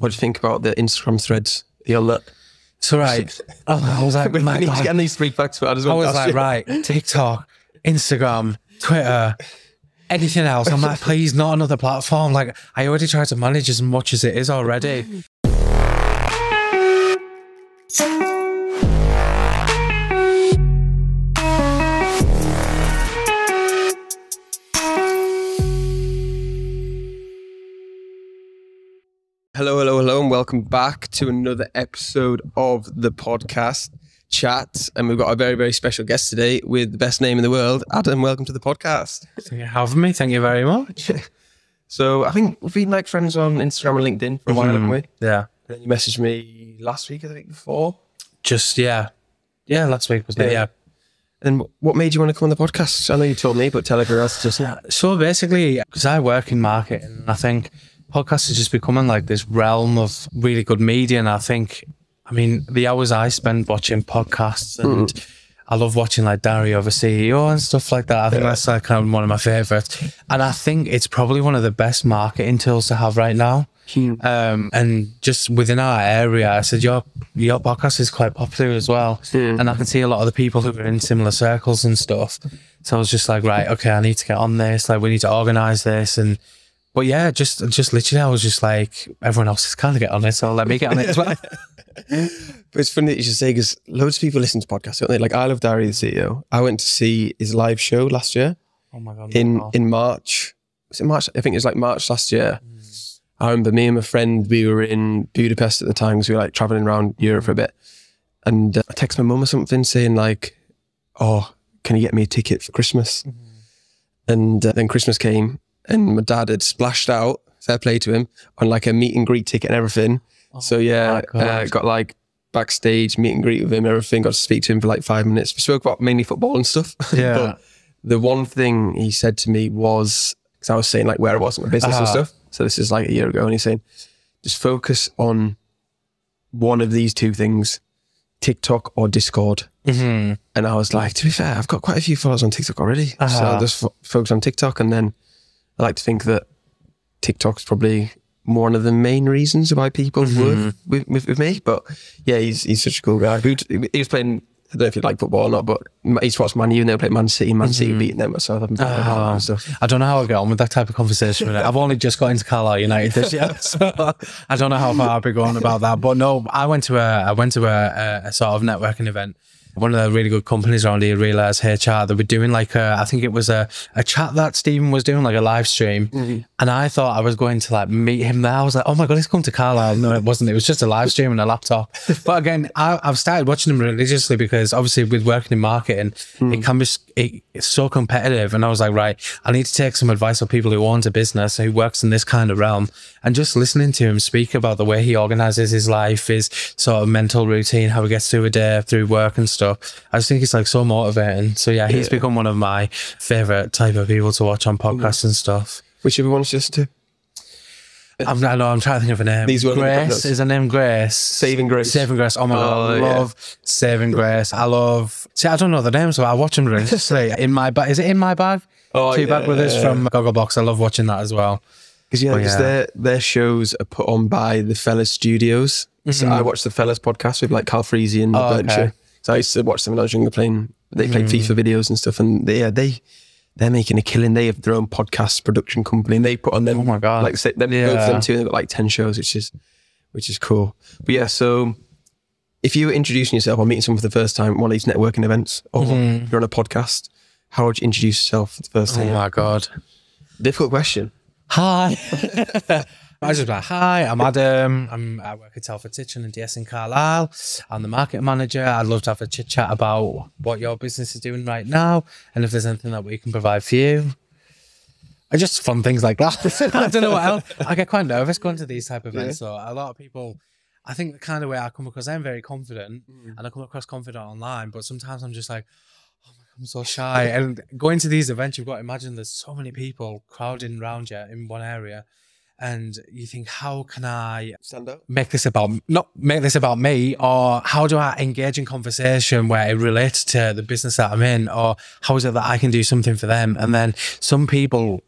What do you think about the Instagram threads? You on that? So right, I was like, I need to get these 3 facts. I was like, right, TikTok, Instagram, Twitter, anything else. I'm like, please, not another platform. Like, I already tried to manage as much as it is already. Hello, and welcome back to another episode of the podcast, Chatzzz. And we've got a very, very special guest today with the best name in the world. Adam, welcome to the podcast. Thank you for having me. Thank you very much. So I think we've been like friends on Instagram and LinkedIn for a while, haven't we? Yeah. And then you messaged me last week, I think, before. Just, yeah. Yeah, last week, wasn't it? Yeah. And what made you want to come on the podcast? I know you told me, but tell everyone else just... So basically, because I work in marketing, and I think podcasts are just becoming like this realm of really good media. And I think, I mean, the hours I spend watching podcasts and I love watching like Diary of a CEO and stuff like that. I think that's like kind of one of my favorites. And I think it's probably one of the best marketing tools to have right now. And just within our area, I said, your podcast is quite popular as well. And I can see a lot of the people who are in similar circles and stuff. So I was just like, right, okay, I need to get on this. Like, we need to organize this. But yeah, just literally, I was just like, everyone else is kind of get on it, so let me get on it as well. But it's funny that you should say, because loads of people listen to podcasts, don't they? Like, I love Diary of the CEO. I went to see his live show last year. Oh my God. In March. Was it March? I think it was like March last year. I remember me and my friend, we were in Budapest at the time, because we were like traveling around Europe for a bit. And I texted my mum or something saying like, oh, can you get me a ticket for Christmas? And then Christmas came. And my dad had splashed out, fair play to him, on like a meet and greet ticket and everything. Oh, so yeah, got like backstage meet and greet with him, everything. Got to speak to him for like 5 minutes. We spoke about mainly football and stuff. Yeah. But the one thing he said to me was, because I was saying like where I was in my business and stuff. So this is like a year ago, and he's saying, just focus on one of these two things, TikTok or Discord. And I was like, to be fair, I've got quite a few followers on TikTok already. So I'll just focus on TikTok, and then I like to think that TikTok's probably one of the main reasons why people work with me. But yeah, he's such a cool guy. He was playing, I don't know if you like football or not, but he used to watch Man U and they were playing Man City. Man City beating them at Southampton and stuff. I don't know how I get on with that type of conversation with it. I've only just got into Carlisle United this year, so I don't know how far I'll be going about that. But no, I went to a sort of networking event. One of the really good companies around here, Realize HR, they were doing like I think it was a chat that Stephen was doing, like a live stream. And I thought I was going to like meet him there. I was like, oh my God, he's come to Carlisle. No, it wasn't. It was just a live stream and a laptop. But again, I've started watching him religiously because obviously with working in marketing, it can be, it's so competitive. And I was like, right, I need to take some advice of people who owns a business, who works in this kind of realm, and just listening to him speak about the way he organizes his life, his sort of mental routine, how he gets through a day, through work and stuff. I just think it's like so motivating. So yeah, he's become one of my favorite type of people to watch on podcasts and stuff. Which everyone wants just to. I'm trying to think of a name. Grace is her name. Grace. Saving Grace. Saving Grace. Oh my God, I love Saving Grace. I love. See, I don't know the name, so I watch them religiously. In My Bag. Is it In My Bag? Oh, Two Bag Brothers from Gogglebox. I love watching that as well. Because their shows are put on by the Fellas Studios. So I watch the Fellas podcast with like Carl Freezy and Berkshire. So I used to watch them when I was younger playing. They played FIFA videos and stuff, and they're making a killing. They have their own podcast production company, and they put on them. Oh my God! Like both of them too. And they've got like 10 shows, which is cool. But yeah, so if you were introducing yourself or meeting someone for the first time at one of these networking events, or you're on a podcast, how would you introduce yourself for the first time? Oh my God! Difficult question. Hi. I was just like, hi, I'm Adam. I work at Telford Citroen DS in Carlisle. I'm the market manager. I'd love to have a chit chat about what your business is doing right now, and if there's anything that we can provide for you. I just fun things like that. I don't know what else. I get quite nervous going to these type of events. So a lot of people, I think the kind of way I come across, I'm very confident, and I come across confident online, but sometimes I'm just like, oh my God, I'm so shy. And going to these events, you've got to imagine there's so many people crowding around you in one area. And you think, how can I stand up? Not make this about me, or how do I engage in conversation where it relates to the business that I'm in, or how is it that I can do something for them? And then some people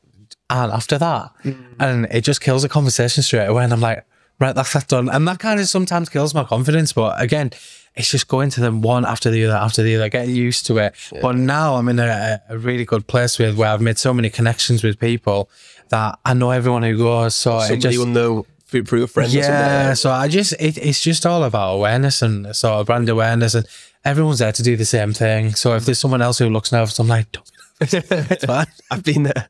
aren't after that, and it just kills the conversation straight away. And I'm like, right, that's that done. And that kind of sometimes kills my confidence. But again, it's just going to them one after the other, getting used to it. Yeah. But now I'm in a really good place where I've made so many connections with people that I know everyone who goes. So somebody will know through a friend. Yeah. So it's just all about awareness and sort of brand awareness, and everyone's there to do the same thing. So if there's someone else who looks nervous, I'm like, don't be nervous. It's fine. I've been there.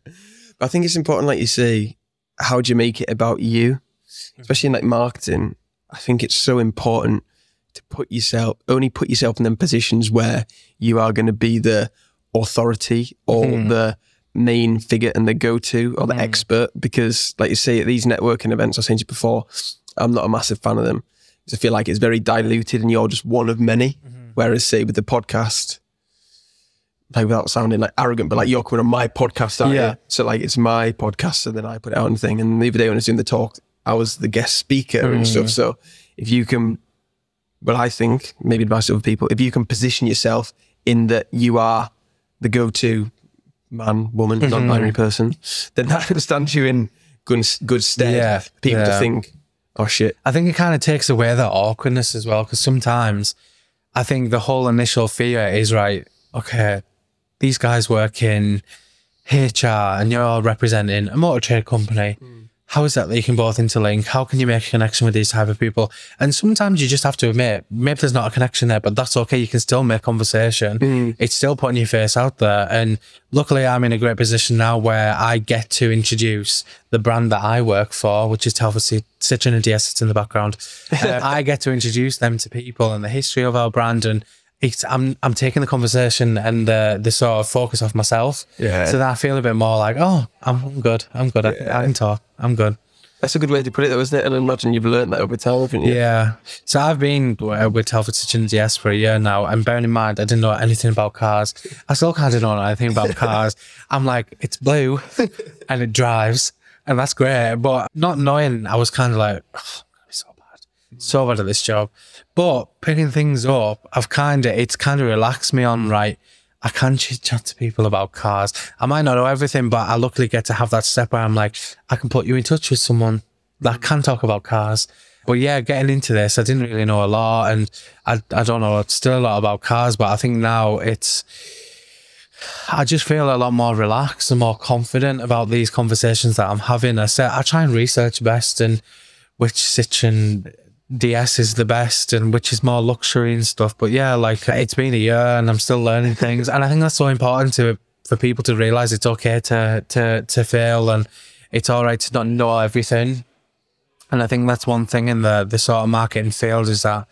But I think it's important, like you say, how do you make it about you? Especially in like marketing, I think it's so important to put yourself in them positions where you are going to be the authority or the main figure and the go-to or the expert, because like you say, at these networking events, I've seen you before, I'm not a massive fan of them because I feel like it's very diluted and you're just one of many. Whereas say with the podcast, like without sounding like arrogant, but like you're coming on my podcast, aren't you? So like it's my podcast, so then I put it out and thing. And the other day when I was doing the talk, I was the guest speaker and stuff. So if you can, well, I think maybe advice to other people, if you can position yourself in that you are the go-to man, woman, non-binary person, then that can stand you in good stead. For people to think, oh shit. I think it kind of takes away that awkwardness as well, because sometimes I think the whole initial fear is, right, okay, these guys work in HR and you're all representing a motor trade company. How is that you can both interlink? How can you make a connection with these type of people? And sometimes you just have to admit, maybe there's not a connection there, but that's okay. You can still make conversation. It's still putting your face out there. And luckily I'm in a great position now where I get to introduce the brand that I work for, which is Telford Citroen DS. It's in the background. I get to introduce them to people and the history of our brand, and I'm taking the conversation and the sort of focus off myself. So that I feel a bit more like, oh, I'm good. I can talk. I'm good. That's a good way to put it though, isn't it? And I imagine you've learned that over time, haven't you? Yeah. So I've been with Telford Citroen DS for a year now, and bearing in mind, I didn't know anything about cars. I still kind of don't know anything about cars. I'm like, it's blue and it drives, and that's great. But not knowing, I was kind of like, oh, so bad at this job. But picking things up, it's kind of relaxed me on, right, I can chat to people about cars. I might not know everything, but I luckily get to have that step where I'm like, I can put you in touch with someone that can talk about cars. But yeah, getting into this, I didn't really know a lot, and I don't know still a lot about cars, but I think now I just feel a lot more relaxed and more confident about these conversations that I'm having. I try and research best and which Citroen DS is the best and which is more luxury and stuff. But yeah, like it's been a year and I'm still learning things, and I think that's so important for people to realize it's okay to fail, and it's all right to not know everything. And I think that's one thing in the sort of marketing field, is that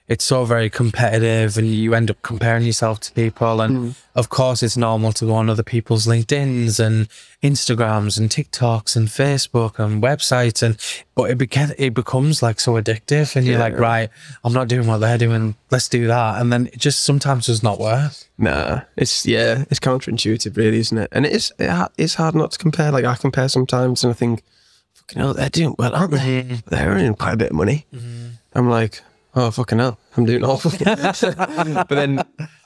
it's so very competitive and you end up comparing yourself to people. And of course it's normal to go on other people's LinkedIn's and Instagrams and TikToks and Facebook and websites, but it becomes like so addictive, and you're like, right, I'm not doing what they're doing, let's do that. And then it just sometimes does not work. Nah, it's counterintuitive really, isn't it? And it's hard not to compare. Like I compare sometimes and I think, fucking hell, they're doing well, aren't they? They're earning quite a bit of money. I'm like, oh, fucking hell, I'm doing awful. But then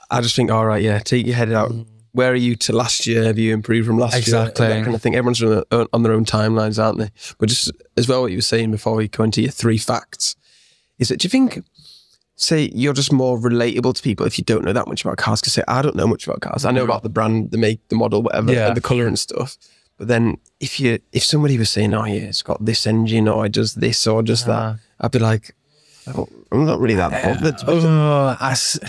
I just think, all right, yeah, take your head out. Where are you to last year? Have you improved from last year? Exactly. That kind of thing. Everyone's on their own timelines, aren't they? But just as well, what you were saying before we go into your 3 facts, is that, do you think, say, you're just more relatable to people if you don't know that much about cars? Because say, I don't know much about cars. I know about the brand, the make, the model, whatever, and the colour and stuff. But then if somebody was saying, oh yeah, it's got this engine, or it does this, or just that, I'd be like, oh, I'm not really that bothered.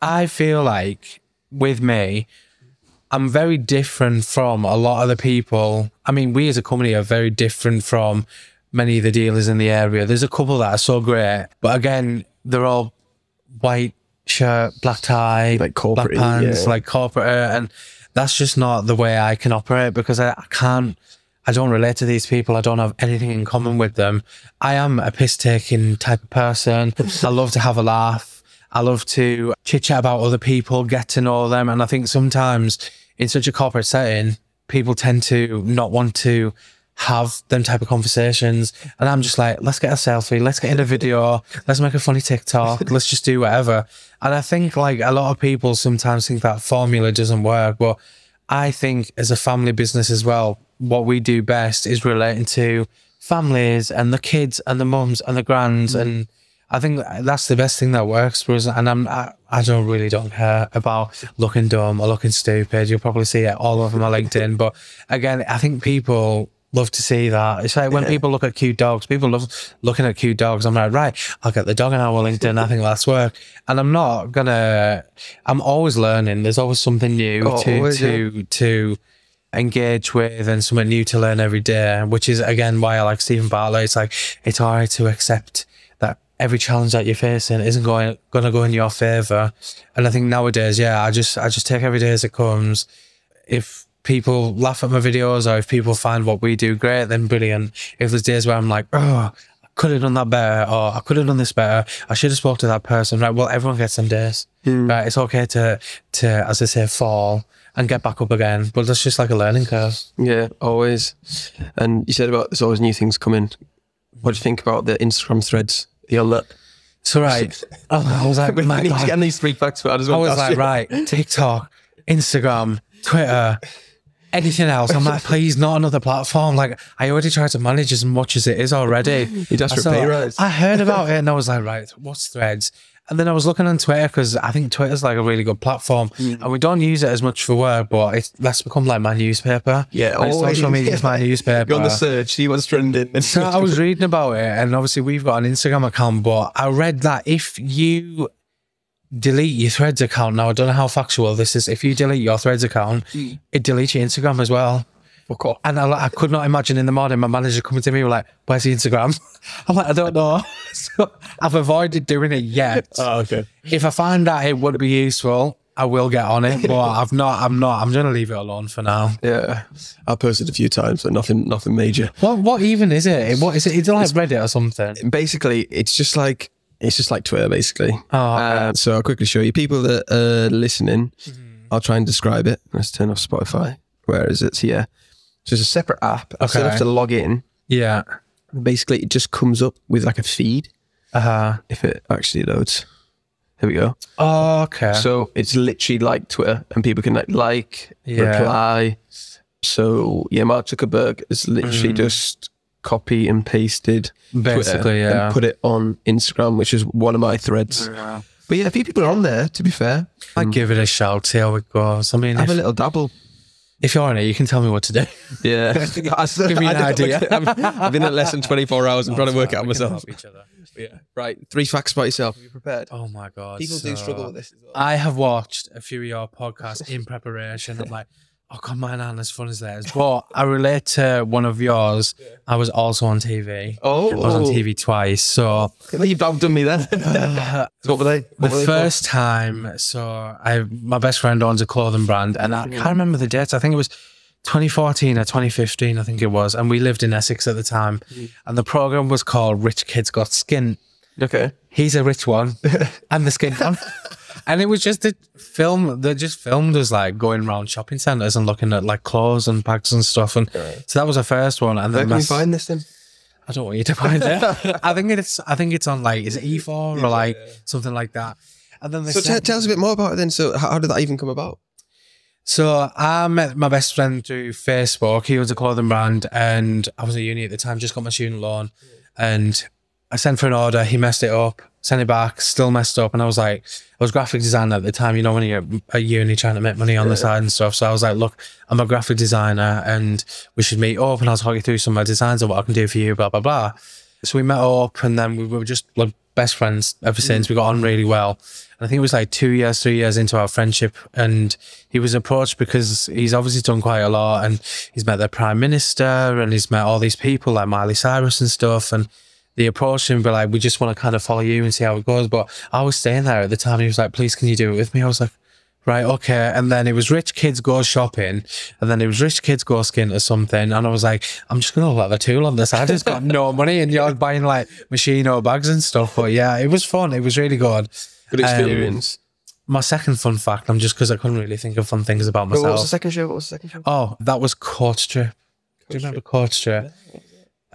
I feel like with me, I'm very different from a lot of the people. I mean, we as a company are very different from many of the dealers in the area. There's a couple that are so great, but again, they're all white shirt, black tie, like corporate, black pants, like corporate, and that's just not the way I can operate, because I don't relate to these people. I don't have anything in common with them. I am a piss-taking type of person. I love to have a laugh. I love to chit-chat about other people, get to know them. And I think sometimes in such a corporate setting, people tend to not want to have them type of conversations. And I'm just like, let's get a selfie, let's get in a video, let's make a funny TikTok, let's just do whatever. And I think like a lot of people sometimes think that formula doesn't work, but I think as a family business as well, what we do best is relating to families and the kids and the mums and the grands. And I think that's the best thing that works for us. And I really don't care about looking dumb or looking stupid. You'll probably see it all over my LinkedIn. But again, I think people love to see that. It's like when people look at cute dogs, people love looking at cute dogs. I'm like, right, I'll get the dog on our LinkedIn. I think that's work. And I'm always learning. There's always something new to engage with and something new to learn every day, which is again why I like Stephen Bartlett. It's like, it's all right to accept that every challenge that you're facing isn't going to go in your favor. And I think nowadays, I just take every day as it comes. If people laugh at my videos or if people find what we do great, then brilliant. If there's days where I'm like, oh, I could have done that better, or I could have done this better, I should have spoke to that person, right? Well, everyone gets some days, right? It's okay to, as I say, fall and get back up again, but that's just like a learning curve. Yeah, always. And you said about there's always new things coming. What do you think about the Instagram threads? The alert. So right, I was like, my God. Getting these 3 facts for as well. I was like, right, TikTok, Instagram, Twitter, anything else. I'm like, please, not another platform. Like, I already tried to manage as much as it is already. You just for pay rise. I heard about it and I was like, right, what's threads? And then I was looking on Twitter because I think Twitter's like a really good platform and we don't use it as much for work, but that's become like my newspaper. Yeah, like social media is my newspaper. Go on the search, see what's trending. So I was reading about it, and obviously we've got an Instagram account, but I read that if you delete your Threads account, now I don't know how factual this is, if you delete your Threads account, it deletes your Instagram as well. Fuck off. And I could not imagine in the morning my manager coming to me like, where's the Instagram? I'm like, I don't know. So I've avoided doing it yet. Oh, okay. If I find out it would be useful, I will get on it, but I'm going to leave it alone for now. Yeah. I posted a few times, but nothing major. What even is it? What is it? Is it like Reddit or something? Basically, it's just like Twitter, basically. Oh, okay. So I'll quickly show you. People that are listening, I'll try and describe it. Let's turn off Spotify. Where is it? Here. So it's a separate app. Okay. So you have to log in. Yeah. Basically, it just comes up with like a feed. If it actually loads. Here we go. Oh, okay. So it's literally like Twitter, and people can reply. So yeah, Mark Zuckerberg is literally just copy and pasted basically Twitter and put it on Instagram, which is one of my threads. Yeah. But yeah, a few people are on there, to be fair. I'd give it a shout, see how it goes. I mean, have a little dabble. If you're on it, you can tell me what to do. Yeah. Give me an idea. I've been at less than 24 hours and trying to work it out myself. Yeah. Right. 3 facts about yourself. Are you prepared? Oh my God. People do struggle with this as well. I have watched a few of your podcasts in preparation. I'm like, oh God, mine aren't as fun as theirs. But I relate to one of yours. Yeah. I was also on TV. Oh. I was on TV twice. So you've outdone me then. What were they? The first time, so my best friend owns a clothing brand, and I can't remember the dates. I think it was 2014 or 2015, I think it was. And we lived in Essex at the time. And the program was called Rich Kids Got Skin. Okay. He's a rich one. I'm the skin one. And it was just a film that just filmed us like going around shopping centres and looking at like clothes and bags and stuff. And so that was the first one. And then where can we find this then? I don't want you to find it. I think it's on like, is it E4 or like something like that? And then tell us a bit more about it then. So how did that even come about? So I met my best friend through Facebook. He owns a clothing brand, and I was at uni at the time, just got my student loan, and I sent for an order. He messed it up, sent it back, still messed up. And I was like, I was graphic designer at the time, you know, when you're at uni trying to make money on the side and stuff. So I was like, look, I'm a graphic designer and we should meet up and I'll talk you through some of my designs and what I can do for you, blah, blah, blah. So we met up, and then we were just like best friends ever since. We got on really well. And I think it was like 2 years, 3 years into our friendship, and he was approached because he's obviously done quite a lot, and he's met the Prime Minister and he's met all these people like Miley Cyrus and stuff. And they approached him and be like, we just want to kind of follow you and see how it goes. But I was staying there at the time. He was like, please, can you do it with me? I was like, right, okay. And then it was Rich Kids Go Shopping, and then it was Rich Kids Go Skin or something. And I was like, I'm just going to let the tool on this. I just got no money, and you're buying like Moschino bags and stuff. But yeah, it was fun. It was really good. Good experience. My second fun fact, I'm just because I couldn't really think of fun things about myself. What was the second show? Oh, that was Court Trip. Do you remember Court Trip?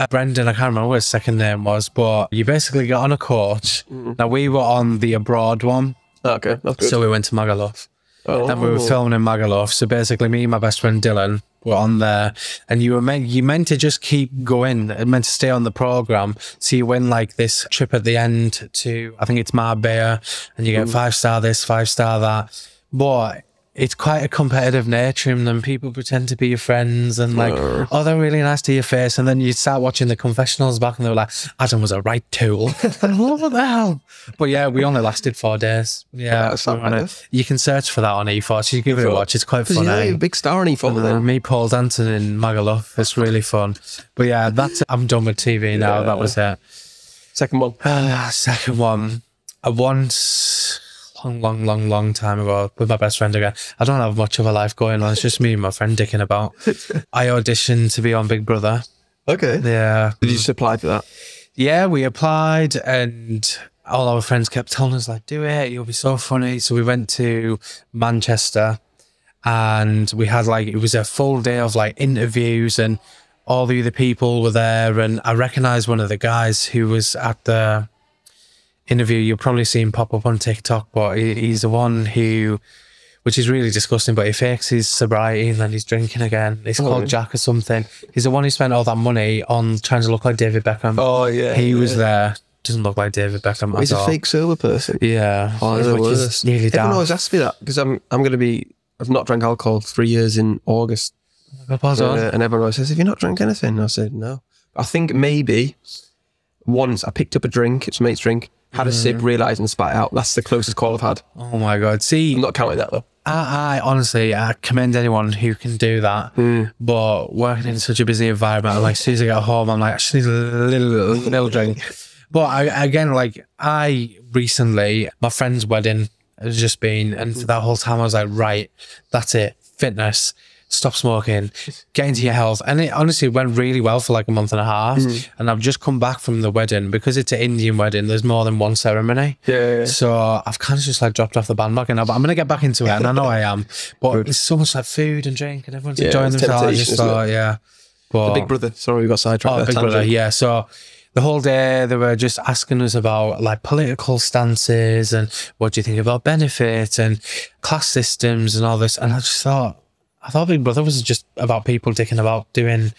Brendan, I can't remember what his second name was, but you basically get on a coach. Now, we were on the abroad one. Okay, that's good. So we went to Magaluf. And we were filming in Magaluf. So basically, me and my best friend Dylan, were on there, and you meant to just keep going and meant to stay on the program. So you win like this trip at the end to, I think it's Marbella, and you get 5-star this, 5-star that. But it's quite a competitive nature, and then people pretend to be your friends and like, oh, they're really nice to your face. And then you start watching the confessionals back and they were like, Adam was a right tool. What the hell? But yeah, we only lasted 4 days. Yeah. You can search for that on E4. You give it a watch. It's quite funny. Yeah, you're a big star on E4. Me, Paul Danton and Magaluf. It's really fun. But yeah, I'm done with TV now. That was it. Second one. Second one. I once... long time ago with my best friend again. I don't have much of a life going on. It's just me and my friend dicking about. I auditioned to be on Big Brother. Okay. Yeah. Did you just apply for that? Yeah, we applied, and all our friends kept telling us like, do it, you'll be so funny. So we went to Manchester, and we had like, it was a full day of like interviews, and all the other people were there, and I recognised one of the guys who was at the interview. You'll probably see him pop up on TikTok, but he's the one who, which is really disgusting, but he fakes his sobriety and then he's drinking again. He's called Jack or something. He's the one who spent all that money on trying to look like David Beckham. Oh yeah, he was there. Doesn't look like David Beckham. He's a fake sober person. Yeah. Oh, which nearly everyone always asks me that because I've not drank alcohol 3 years in August. And everyone always says, have you not drank anything? I said no. I think maybe once I picked up a drink, it's a mate's drink, had a sip, realised and spat it out. That's the closest call I've had. Oh my God. See, I'm not counting that though. I honestly, I commend anyone who can do that. But working in such a busy environment, like as soon as I get home, I'm like, I just need a little drink. But I recently, my friend's wedding has just been, and for that whole time I was like, right, that's it. Fitness, stop smoking, get into your health. And it honestly went really well for like a month and a half. And I've just come back from the wedding. Because it's an Indian wedding, there's more than one ceremony. Yeah. So I've kind of just like dropped off the bandwagon now, but I'm going to get back into it, and I know I am. But it's so much like food and drink, and everyone's enjoying themselves. I just thought, But the Big Brother, sorry, we got sidetracked. Oh, Big Brother, yeah. So the whole day they were just asking us about like political stances and what do you think about benefits and class systems and all this. And I thought Big Brother was just about people dicking about doing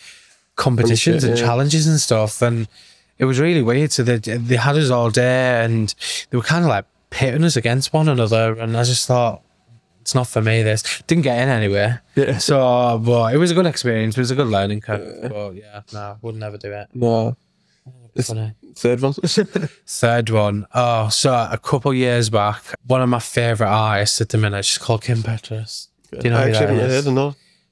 competitions and challenges and stuff. And it was really weird. So they had us all day, and they were kind of like pitting us against one another. And I just thought, it's not for me, this. Didn't get in anyway. Yeah. So, but it was a good experience. It was a good learning curve. But yeah, no, would never do it. No. Funny. Third one? Third one. Oh, so a couple years back, one of my favourite artists at the minute, she's called Kim Petras. Do you know who that is? Do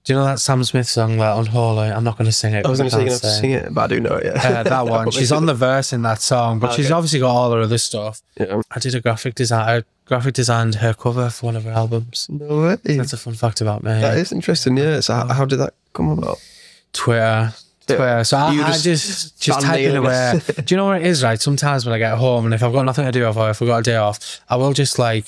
you know that Sam Smith song, that Unholy? I'm not going to sing it. I was going to say you have to sing it, but I do know it, yeah. That one. She's on the verse in that song, but she's obviously got all her other stuff. Yeah. I did a graphic designed her cover for one of her albums. No way. That's a fun fact about me. That is interesting, yeah. So how did that come about? Twitter. So I just typing away. Do you know what it is, right? Sometimes when I get home and if I've got nothing to do or if I've got a day off, I will just like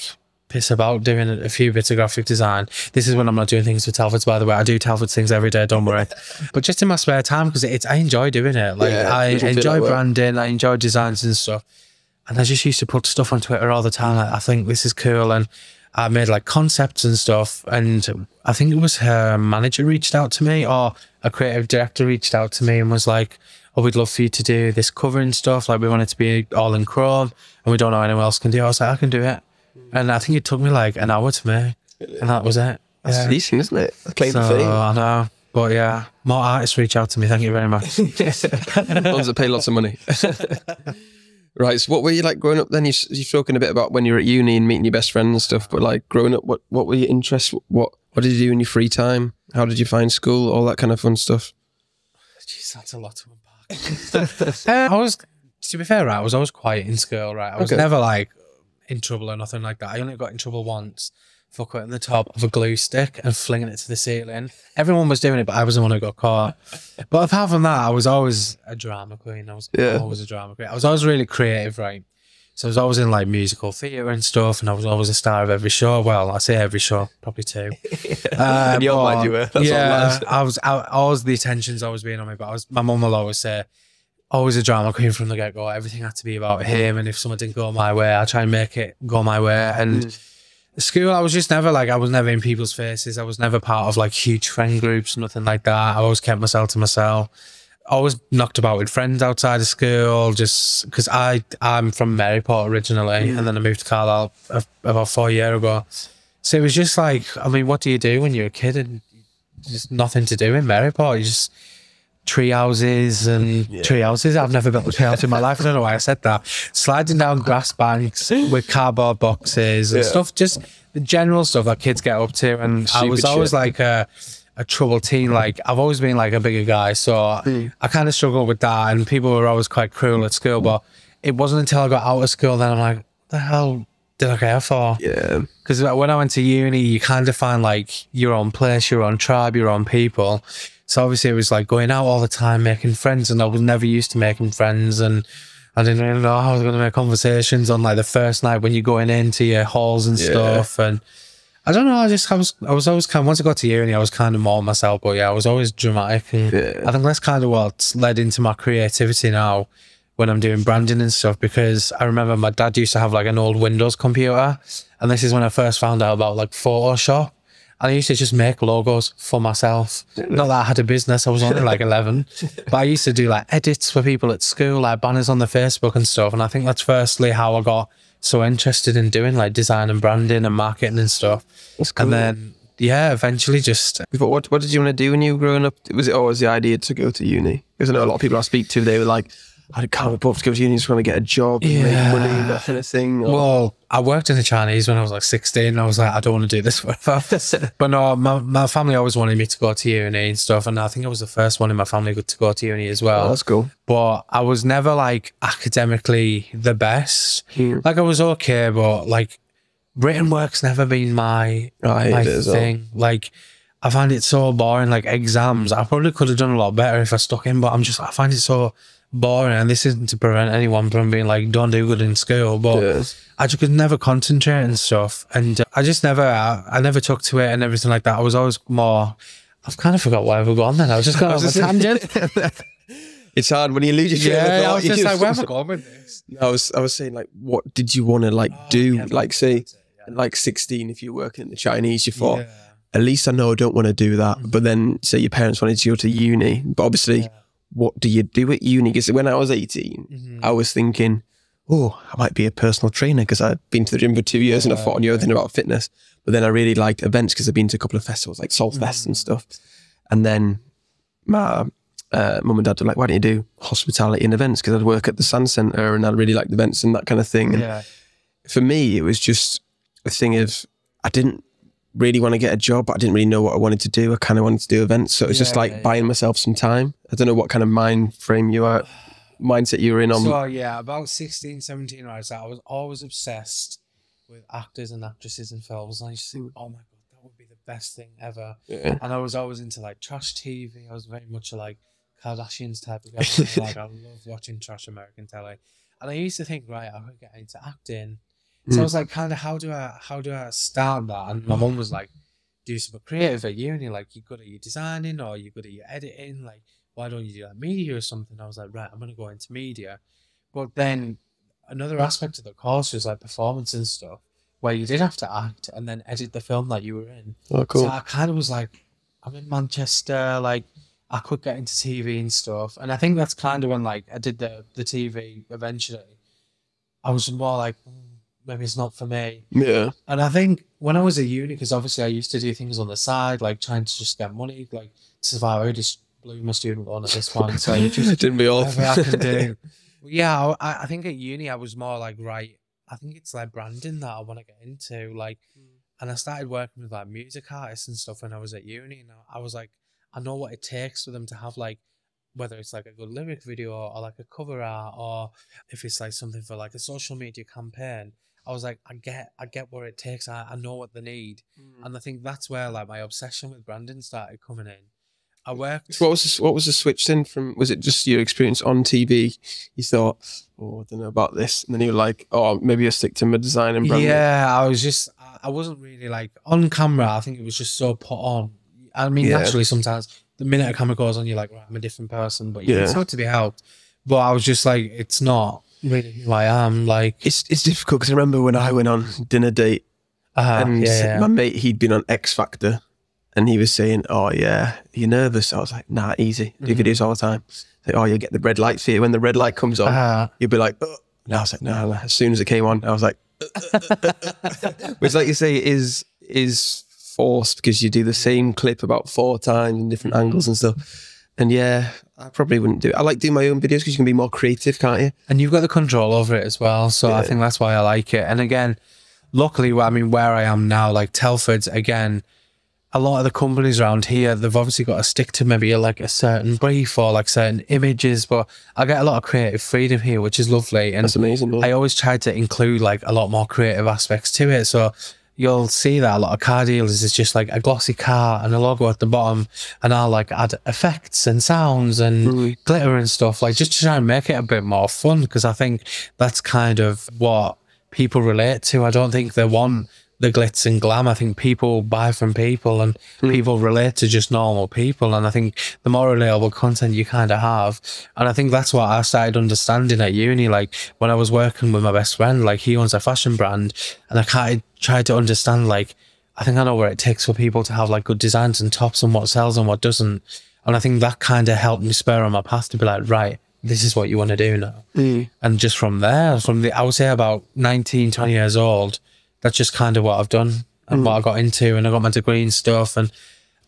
piss about doing a few bits of graphic design. This is when I'm not doing things for Telfords, by the way. I do Telford things every day, don't worry. But just in my spare time, because I enjoy doing it. Like I enjoy branding, I enjoy designs and stuff. And I just used to put stuff on Twitter all the time. Like, I think this is cool. And I made like concepts and stuff. And I think it was her manager reached out to me, or a creative director reached out to me and was like, oh, we'd love for you to do this cover and stuff. Like we want it to be all in Chrome and we don't know anyone else can do it. I was like, I can do it. And I think it took me like an hour to make. And that was it. That's decent, isn't it? I claim the fame. I know. But yeah, more artists reach out to me. Thank you very much. Ones that pay lots of money. Right, so what were you like growing up then? You're talking a bit about when you were at uni and meeting your best friends and stuff, but like growing up, what were your interests? What did you do in your free time? How did you find school? All that kind of fun stuff. Jeez, that's a lot to unpack. To be fair, right, I was always quiet in school, right? I was never like in trouble or nothing like that. I only got in trouble once for cutting the top of a glue stick and flinging it to the ceiling. Everyone was doing it, but I was the one who got caught. But apart from that, I was always a drama queen. I was always a drama queen. I was always really creative, right? So I was always in like musical theatre and stuff, and I was always a star of every show. Well, I say every show, probably two. And you're mind you were. I was always, the attention's always being on me, but my mum will always say, always a drama queen from the get-go. Everything had to be about him, and if someone didn't go my way, I try and make it go my way. And School, I was just never like, I was never in people's faces. I was never part of like huge friend groups, nothing like that. I always kept myself to myself. Always knocked about with friends outside of school, just because I'm from Maryport originally, and then I moved to Carlisle about 4 years ago. So it was just like, I mean, what do you do when you're a kid and just nothing to do in Maryport? You just tree houses and tree houses. I've never built a tree house in my life. I don't know why I said that. Sliding down grass banks with cardboard boxes and stuff, just the general stuff that kids get up to. And I was always like a troubled teen. Like, I've always been like a bigger guy, so I kind of struggled with that, and people were always quite cruel at school. But it wasn't until I got out of school then I'm like, what the hell did I care for? Yeah. Because when I went to uni, you kind of find like your own place, your own tribe, your own people. So obviously it was like going out all the time, making friends, and I was never used to making friends, and I didn't really know how I was going to make conversations on like the first night when you're going into your halls and stuff. And I don't know, I was always kind of, once I got to uni, I was kind of more myself, but yeah, I was always dramatic. And I think that's kind of what's led into my creativity now when I'm doing branding and stuff, because I remember my dad used to have like an old Windows computer, and this is when I first found out about like Photoshop. And I used to just make logos for myself. Not that I had a business, I was only like 11. But I used to do like edits for people at school, like banners on the Facebook and stuff. And I think that's firstly how I got so interested in doing like design and branding and marketing and stuff. That's cool. And then, yeah, eventually just... What did you want to do when you were growing up? Was it always the idea to go to uni? Because I know a lot of people I speak to, they were like, I can't afford to go to uni, just want to get a job and make money, that kind of thing. Or... Well, I worked in the Chinese when I was like 16, and I was like, I don't want to do this forever. But no, my family always wanted me to go to uni and stuff, and I think I was the first one in my family to go to uni as well. Oh, that's cool. But I was never like academically the best. Like, I was okay, but like written work's never been my thing. Like, I find it so boring. Like, exams, I probably could have done a lot better if I stuck in, but I find it so boring. And this isn't to prevent anyone from being like, don't do good in school, but I just could never concentrate and stuff. And I never took to it and everything like that. I was always more, I've kind of forgot where I've gone then. I was just going on a tangent. It's hard when you lose your train of thought. I was just like, where am I going with this? I was saying, like, what did you want to like do? Yeah, like, say, like 16, if you're working in the Chinese, you thought, at least I know I don't want to do that. But then, say your parents wanted you to go to uni, but obviously, what do you do at uni? Because when I was 18, I was thinking, oh, I might be a personal trainer because I'd been to the gym for 2 years and I thought I knew everything about fitness. But then I really liked events because I'd been to a couple of festivals like Saltfest and stuff. And then my mum and dad were like, why don't you do hospitality and events? Because I'd work at the Sand Centre and I really liked events and that kind of thing. And for me, it was just a thing of, I didn't really want to get a job, but I didn't really know what I wanted to do. I kind of wanted to do events. So it was just like buying myself some time. I don't know what kind of mindset you were in on. So yeah, about 16, 17, right, so I was always obsessed with actors and actresses in films. And I used to think, oh my God, that would be the best thing ever. And I was always into like trash TV. I was very much like Kardashians type of guy. Like, I love watching trash American telly. And I used to think, right, I could get into acting. So I was like, kind of, how do I start that? And my mum was like, do something creative at uni. Like, you're good at your designing or you're good at your editing. Like, why don't you do like media or something? I was like, right, I'm going to go into media. But then another aspect of the course was like performance and stuff, where you did have to act and then edit the film that you were in. Oh, cool. So I kind of was like, I'm in Manchester, like, I could get into TV and stuff. And I think that's kind of when like I did the TV eventually. I was more like, maybe it's not for me. Yeah. And I think when I was at uni, because obviously I used to do things on the side, like trying to just get money, like to survive. I just blew my student loan at this point. So just didn't be all. I can do. Yeah, I think at uni I was more like, right, I think it's like branding that I want to get into. Like, and I started working with like music artists and stuff when I was at uni. And I was like, I know what it takes for them to have like, whether it's like a good lyric video or like a cover art, or if it's like something for like a social media campaign. I was like, I get what it takes. I know what they need. And I think that's where like my obsession with branding started coming in. I worked. So what was the switch then from? Was it just your experience on TV? You thought, oh, I don't know about this, and then you were like, oh, maybe I'll stick to my design and branding. Yeah, I wasn't really like on camera. I think it was just so put on. I mean, naturally, sometimes the minute a camera goes on, you're like, right, I'm a different person. But it's not to be helped. But I was just like, it's not really who I am. Like, it's difficult because I remember when I went on dinner date And yeah. my mate, he'd been on X Factor, and he was saying, "Oh yeah, you're nervous." I was like, "Nah, easy. Do videos all the time." Like, "Oh, you get the red light fear. When the red light comes on, you'll be like, oh." And I was like, "No." As soon as it came on, I was like, which, like you say, is forced because you do the same clip about 4 times in different angles and stuff. And yeah, I probably wouldn't do it. I like doing my own videos because you can be more creative, can't you? And you've got the control over it as well. So I think that's why I like it. And again, luckily, I mean, where I am now, like Telford's, again, a lot of the companies around here, they've obviously got to stick to maybe like a certain brief or like certain images, but I get a lot of creative freedom here, which is lovely. And that's amazing. Yeah. I always try to include like a lot more creative aspects to it. So you'll see that a lot of car dealers is just like a glossy car and a logo at the bottom, and I'll like add effects and sounds and glitter and stuff, like just to try and make it a bit more fun, because I think that's kind of what people relate to. I don't think they want the glitz and glam. I think people buy from people, and people relate to just normal people. And I think the more relatable content you kind of have, and I think that's what I started understanding at uni. Like when I was working with my best friend, like he owns a fashion brand, and I kind of tried to understand, like, I think I know where it takes for people to have like good designs and tops and what sells and what doesn't. And I think that kind of helped me spur on my path to be like, right, this is what you want to do now. And just from there, I would say about 19, 20 years old, that's just kind of what I've done and what I got into, and I got my degree and stuff. And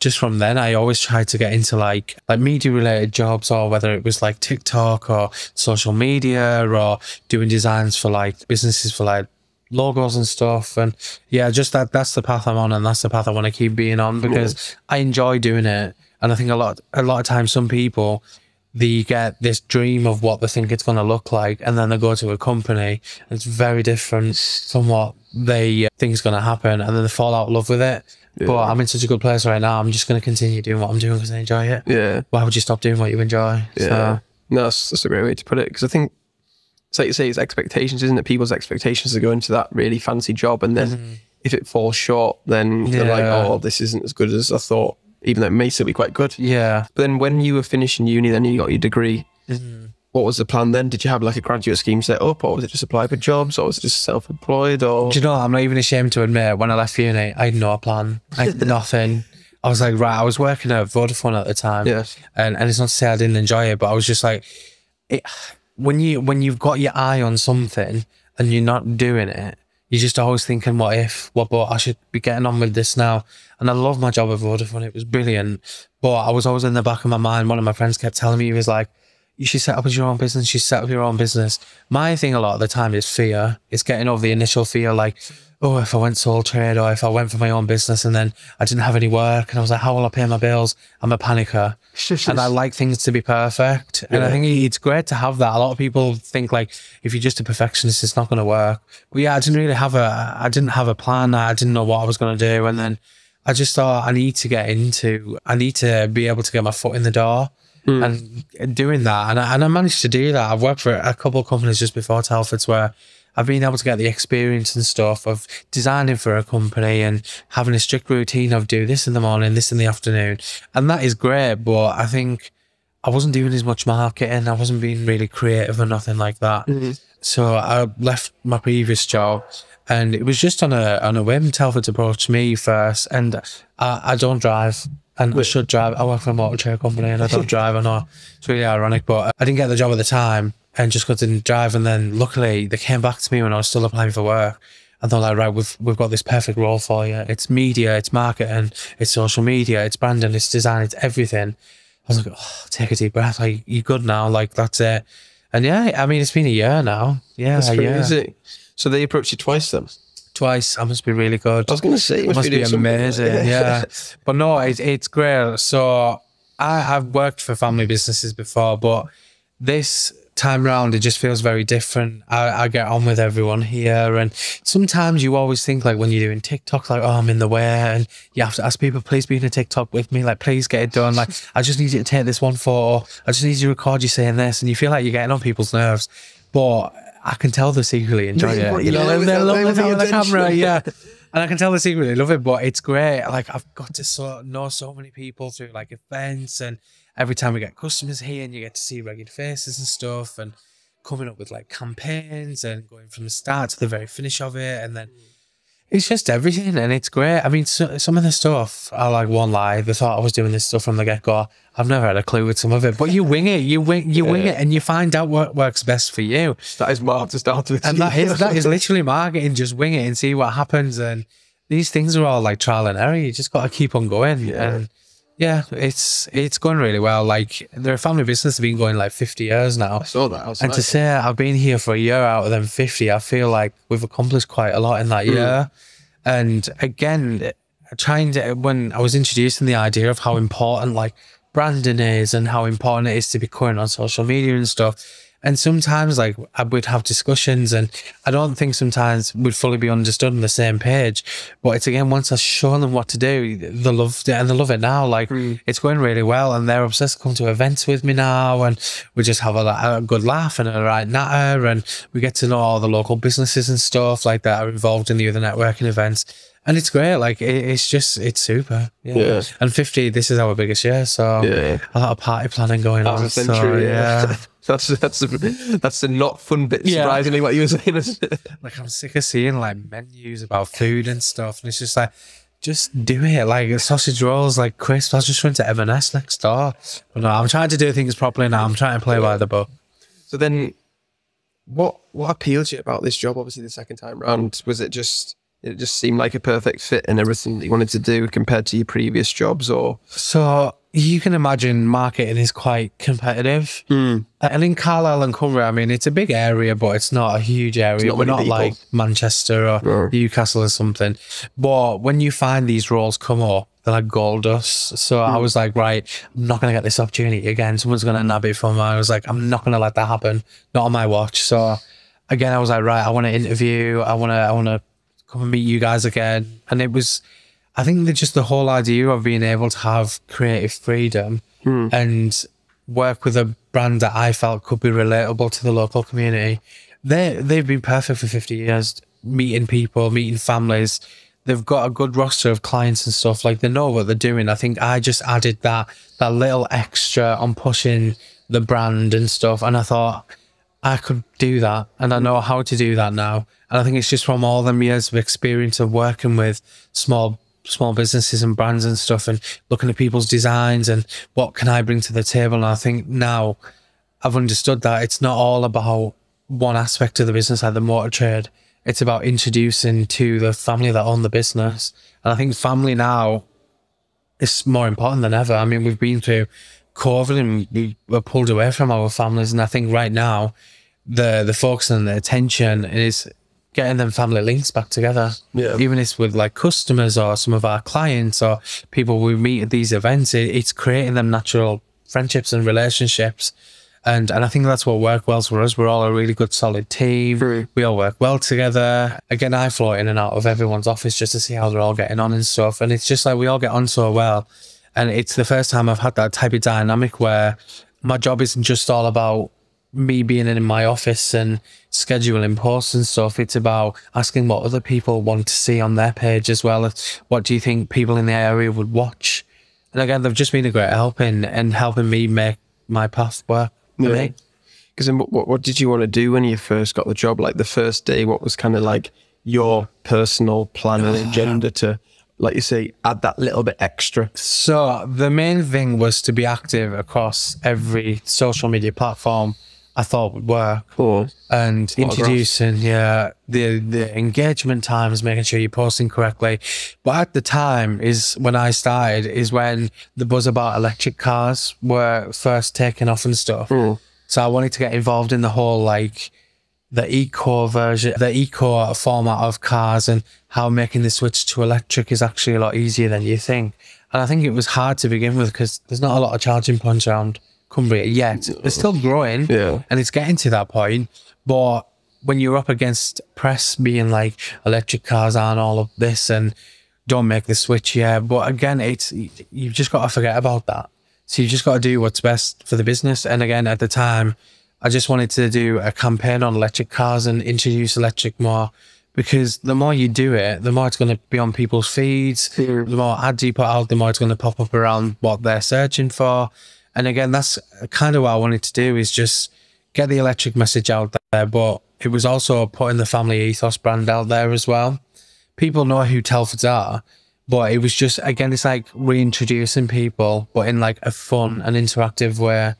just from then, I always tried to get into like media related jobs, or whether it was like TikTok or social media, or doing designs for like businesses for like logos and stuff. And yeah, just that's the path I'm on, and that's the path I want to keep being on, because I enjoy doing it. And I think a lot of times some people, they get this dream of what they think it's going to look like, and then they go to a company and it's very different from what they think is going to happen, and then they fall out of love with it. But I'm in such a good place right now, I'm just going to continue doing what I'm doing because I enjoy it. Yeah. Why would you stop doing what you enjoy? Yeah. So. No, that's a great way to put it, because I think it's like you say, it's expectations, isn't it? People's expectations to go into that really fancy job, and then if it falls short, then they're like, oh, this isn't as good as I thought, even though it may still be quite good. Yeah. But then when you were finishing uni, then you got your degree. What was the plan then? Did you have like a graduate scheme set up, or was it just apply for jobs, or was it just self-employed? Or do you know, I'm not even ashamed to admit, when I left uni, I had no plan. I had nothing. I was like, right, I was working at Vodafone at the time. Yes. And it's not to say I didn't enjoy it, but I was just like, when you've got your eye on something and you're not doing it, you're just always thinking, what if, but I should be getting on with this now. And I love my job at Vodafone. It was brilliant. But I was always in the back of my mind. One of my friends kept telling me, he was like, you should set up your own business. You should set up your own business. My thing a lot of the time is fear. It's getting over the initial fear, like, oh, if I went sole trade, or if I went for my own business and then I didn't have any work and I was like, how will I pay my bills? I'm a panicker. And I like things to be perfect. And I think it's great to have that. A lot of people think like, if you're just a perfectionist, it's not going to work. But yeah, I didn't have a plan. I didn't know what I was going to do. And then I just thought, I need to be able to get my foot in the door. And doing that, and I managed to do that. I've worked for a couple of companies just before Telford's where I've been able to get the experience and stuff of designing for a company and having a strict routine of do this in the morning, this in the afternoon. And that is great, but I think I wasn't doing as much marketing. I wasn't being really creative or nothing like that. So I left my previous job, and it was just on a whim. Telford approached me first, and I don't drive. And I should drive. I work for a motor trade company and I don't drive. I know it's really ironic, but I didn't get the job at the time, and just because I didn't drive. And then luckily they came back to me when I was still applying for work, and they're like, right, we've got this perfect role for you. It's media, it's marketing, it's social media, it's branding, it's design, it's everything. I was like, oh, take a deep breath. Like, you're good now. Like, that's it. And yeah, I mean, it's been a year now. Yeah, that's crazy. So they approached you twice then? Twice. I must be really good. I was going to say, it must be amazing. Yeah. But no, it's great. So I've worked for family businesses before, but this time round, it just feels very different. I get on with everyone here, and sometimes you always think, like, when you're doing TikTok, like, oh, I'm in the way, and you have to ask people, please be in a TikTok with me, like, please get it done. Like, I just need you to take this one photo. I just need you to record you saying this, and you feel like you're getting on people's nerves. But I can tell they secretly enjoy it. You know, they love it on the camera, yeah. And I can tell they secretly love it, but it's great. Like, I've got to know so many people through like events, and every time we get customers here, and you get to see regular faces and stuff, and coming up with like campaigns and going from the start to the very finish of it. And then It's just everything, and it's great. I mean, some of the stuff, I like won't lie. They thought I was doing this stuff from the get-go. I've never had a clue with some of it, but you wing it, you wing it, and you find out what works best for you. That is Mark to start with. And that is literally marketing. Just wing it and see what happens. And these things are all like trial and error. You just got to keep on going. Yeah. And yeah, it's going really well. Like, they're a family business. They've been going like 50 years now. I saw that. And to say I've been here for a year out of them 50, I feel like we've accomplished quite a lot in that year. And again, when I was introducing the idea of how important like branding is and how important it is to be current on social media and stuff. And sometimes like I would have discussions, and I don't think sometimes we'd fully be understood on the same page. But it's again, once I show them what to do, they loved it, and they love it now. Like it's going really well, and they're obsessed to come to events with me now, and we just have a good laugh and a right natter, and we get to know all the local businesses and stuff like that are involved in the other networking events. And it's great. Like it's super. Yeah. And 50, this is our biggest year, so a lot of party planning going on. Century, That's the not fun bit. Surprisingly, what you were saying. Like, I'm sick of seeing like menus about food and stuff, and it's just like, just do it. Like sausage rolls, like crisps. I was just went to M&S next door. But no, I'm trying to do things properly now. I'm trying to play by the book. So then, what appealed to you about this job? Obviously, the second time round, was it just seemed like a perfect fit and everything that you wanted to do compared to your previous jobs, or? So you can imagine marketing is quite competitive. And in Carlisle and Cumbria, I mean, it's a big area, but it's not a huge area. We're not like Manchester or Newcastle or something. But when you find these roles come up, they're like gold dust. So I was like, right, I'm not going to get this opportunity again. Someone's going to nab it from me. I was like, I'm not going to let that happen. Not on my watch. So again, I was like, right, I want to interview. I want to come and meet you guys again. And it was, I think that just the whole idea of being able to have creative freedom and work with a brand that I felt could be relatable to the local community. They've been perfect for 50 years, meeting people, meeting families. They've got a good roster of clients and stuff. Like, they know what they're doing. I think I just added that little extra on pushing the brand and stuff. And I thought, I could do that, and I know how to do that now. And I think it's just from all them years of experience of working with small businesses and brands and stuff, and looking at people's designs and what can I bring to the table. And I think now I've understood that it's not all about one aspect of the business, like the motor trade. It's about introducing to the family that own the business. And I think family now is more important than ever. I mean, we've been through COVID and we were pulled away from our families, and I think right now the focus and the attention is getting them family links back together. Even if it's with like customers or some of our clients or people we meet at these events, it's creating them natural friendships and relationships. And I think that's what worked well for us. We're all a really good solid team. We all work well together. Again, I float in and out of everyone's office just to see how they're all getting on and stuff, and it's just like we all get on so well. And it's the first time I've had that type of dynamic where my job isn't just all about me being in my office and scheduling posts and stuff. It's about asking what other people want to see on their page as well. What do you think people in the area would watch? And again, they've just been a great help in helping me make my path work for me. Because what did you want to do when you first got the job? Like the first day, what was kind of like your personal plan and agenda to, like you say, add that little bit extra? So the main thing was to be active across every social media platform I thought would work. And introducing the engagement times, making sure you're posting correctly. But at the time is when I started, is when the buzz about electric cars were first taking off and stuff. So I wanted to get involved in the whole like the eco version, the eco format of cars, and how making the switch to electric is actually a lot easier than you think. And I think it was hard to begin with because there's not a lot of charging points around Cumbria yet. They're still growing, and it's getting to that point. But when you're up against press being like electric cars aren't all of this and don't make the switch yet, but again, you've just got to forget about that. So you just got to do what's best for the business. And again, at the time, I just wanted to do a campaign on electric cars and introduce electric more, because the more you do it, the more it's going to be on people's feeds. The more ads you put out, the more it's going to pop up around what they're searching for. And again, that's kind of what I wanted to do, is just get the electric message out there. But it was also putting the family ethos brand out there as well, people know who Telfords are, but it was just, again, it's like reintroducing people, but in like a fun and interactive way,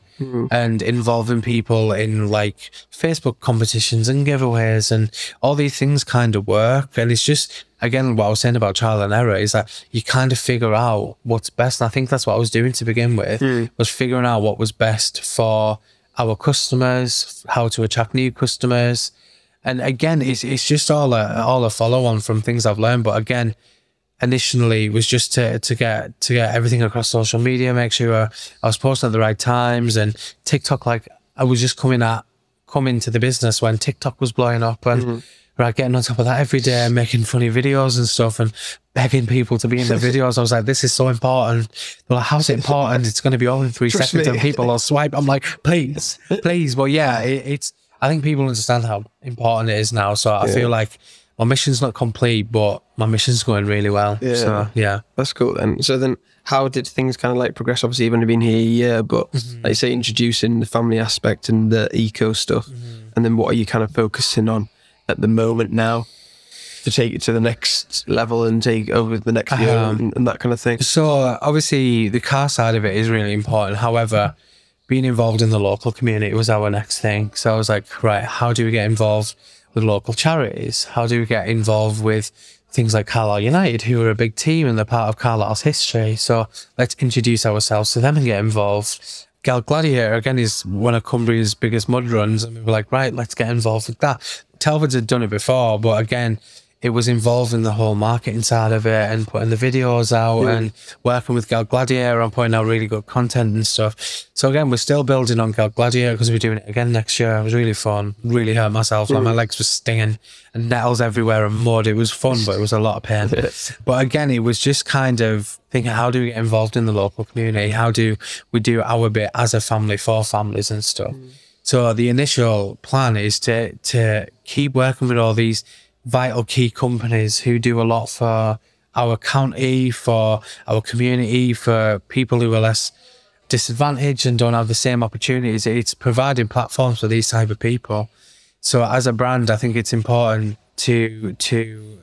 and involving people in like Facebook competitions and giveaways, and all these things kind of work. And it's just, again, what I was saying about trial and error is that you kind of figure out what's best. And I think that's what I was doing to begin with, was figuring out what was best for our customers, how to attract new customers. And again, it's just all a follow on from things I've learned. But again, initially was just to get everything across social media, make sure I was posting at the right times, and TikTok, like I was just coming to the business when TikTok was blowing up, and getting on top of that every day, making funny videos and stuff, and begging people to be in the videos. I was like, this is so important. They're like, how's it important? It's going to be all in 3 seconds and people will swipe. I'm like, please. But yeah, I think people understand how important it is now. So I feel like my mission's not complete, but my mission's going really well. Yeah. So, yeah. That's cool then. So then how did things kind of like progress? Obviously, you've only been here a year, but like you say, introducing the family aspect and the eco stuff. And then what are you kind of focusing on at the moment now to take it to the next level and take over the next year and that kind of thing? So obviously the car side of it is really important. However, being involved in the local community was our next thing. So I was like, right, how do we get involved with local charities? How do we get involved with things like Carlisle United, who are a big team and they're part of Carlisle's history? So let's introduce ourselves to them and get involved. Gal Gladiator, again, is one of Cumbria's biggest mud runs. And we were like, right, let's get involved with that. Telford's had done it before, but again, it was involved in the whole marketing side of it and putting the videos out and working with Gal Gladiator on putting out really good content and stuff. So again, we're still building on Gal Gladiator because we're doing it again next year. It was really fun. Really hurt myself. Like my legs were stinging and nettles everywhere and mud. It was fun, but it was a lot of pain. But again, it was just kind of thinking, how do we get involved in the local community? How do we do our bit as a family for families and stuff? So the initial plan is to keep working with all these vital key companies who do a lot for our county, for our community, for people who are less disadvantaged and don't have the same opportunities. It's providing platforms for these type of people. So as a brand, I think it's important to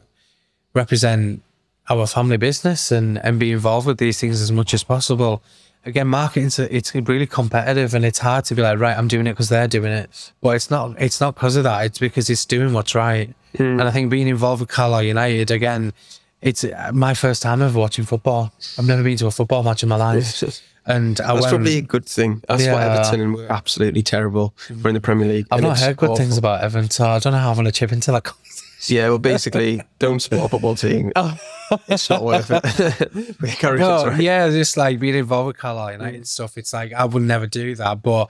represent our family business and be involved with these things as much as possible. Again, marketing, it's really competitive and it's hard to be like, right, I'm doing it because they're doing it. But it's not because of that. It's because it's doing what's right. And I think being involved with Carlisle United, again, it's my first time ever watching football. I've never been to a football match in my life. And that's probably a good thing. That's why Everton were absolutely terrible. We're in the Premier League. I've not heard good things about Everton, so I don't know how I'm going to chip into that. Yeah, well, basically, don't support a football team. It's not worth it. Yeah, just like being involved with Carlisle United and stuff. It's like, I would never do that. But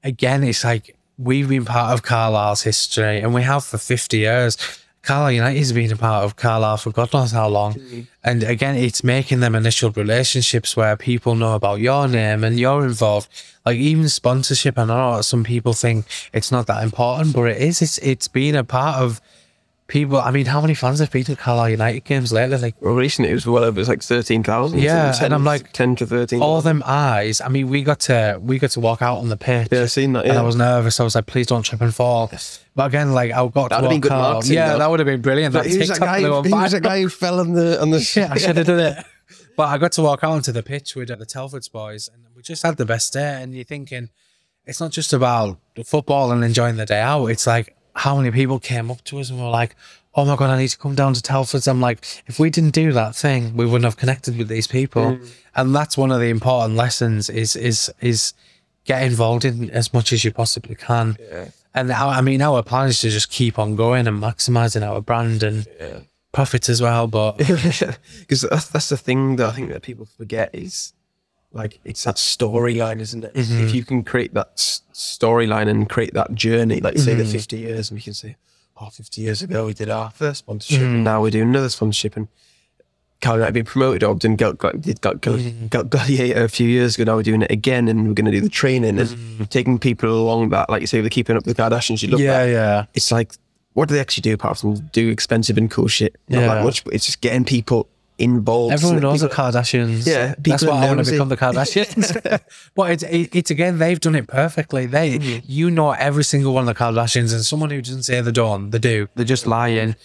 again, it's like, we've been part of Carlisle's history and we have for 50 years. Carlisle United has been a part of Carlisle for God knows how long. And again, it's making them initial relationships where people know about your name and you're involved. Like even sponsorship, I know some people think it's not that important, but it is. It's been a part of people. I mean, how many fans have been to Carlisle United games lately? Like, well, recently it was well over, like 13,000. Yeah, and I'm like 10 to 13. All them eyes. I mean, we got to walk out on the pitch. Yeah, I've seen that. Yeah. And I was nervous. I was like, please don't trip and fall. But again, like I got to walk out. Yeah, that would have been brilliant. Who's that guy who fell on the shit? I should have done it. But I got to walk out onto the pitch with the Telfords boys, and we just had the best day. And you're thinking, it's not just about the football and enjoying the day out. It's like how many people came up to us and were like, oh my God, I need to come down to Telford's. I'm like, if we didn't do that thing, we wouldn't have connected with these people. And that's one of the important lessons is get involved in as much as you possibly can. Yeah. And I mean, our plan is to just keep on going and maximizing our brand and profits as well. But because that's the thing that I think that people forget is like, it's that storyline, isn't it? If you can create that storyline and create that journey, like say the 50 years, and we can say, 50 years ago we did our first sponsorship and now we're doing another sponsorship, and Carlisle had been promoted or did Gladiator a few years ago. Now we're doing it again and we're going to do the training and taking people along that, like you say, they're keeping up with the Kardashians. You look at, it's like, what do they actually do apart from do expensive and cool shit? Not that much, but it's just getting people involved. Everyone knows the Kardashians. Yeah, that's why I want to become the nosy. Kardashians. But it's again, they've done it perfectly. You know every single one of the Kardashians, and someone who doesn't say they don't, they do. They're just lying.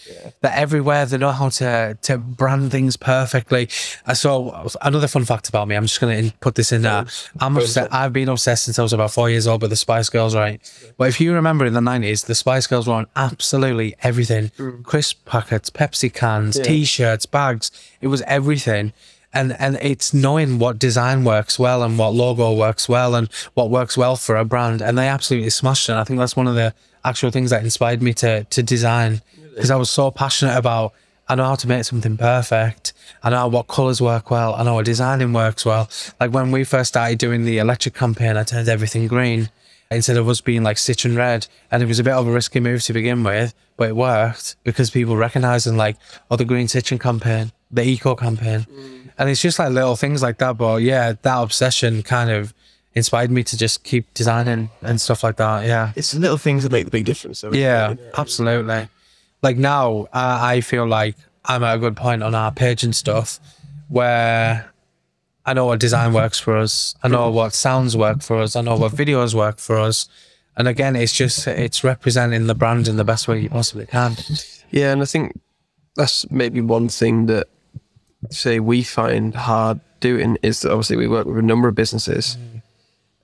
They're everywhere. They know how to brand things perfectly. So another fun fact about me, I'm just going to put this in there. I've been obsessed since I was about 4 years old with the Spice Girls, right? But if you remember in the 90s, the Spice Girls were on absolutely everything. Crisp packets, Pepsi cans, T-shirts, bags. It was everything. And it's knowing what design works well and what logo works well and what works well for a brand. And they absolutely smashed it. And I think that's one of the actual things that inspired me to design, because I was so passionate about, I know how to make something perfect. I know what colours work well. I know what designing works well. Like when we first started doing the electric campaign, I turned everything green instead of us being like Citroen red. And it was a bit of a risky move to begin with, but it worked because people recognised and like, oh, the green Citroen campaign, the eco campaign. And it's just like little things like that. But yeah, that obsession kind of inspired me to just keep designing and stuff like that. Yeah. It's the little things that make the big difference. So yeah, absolutely. Like now, I feel like I'm at a good point on our page and stuff where I know what design works for us. I know what sounds work for us. I know what videos work for us. And again, it's representing the brand in the best way you possibly can. Yeah, and I think that's maybe one thing that, say, we find hard doing is that obviously we work with a number of businesses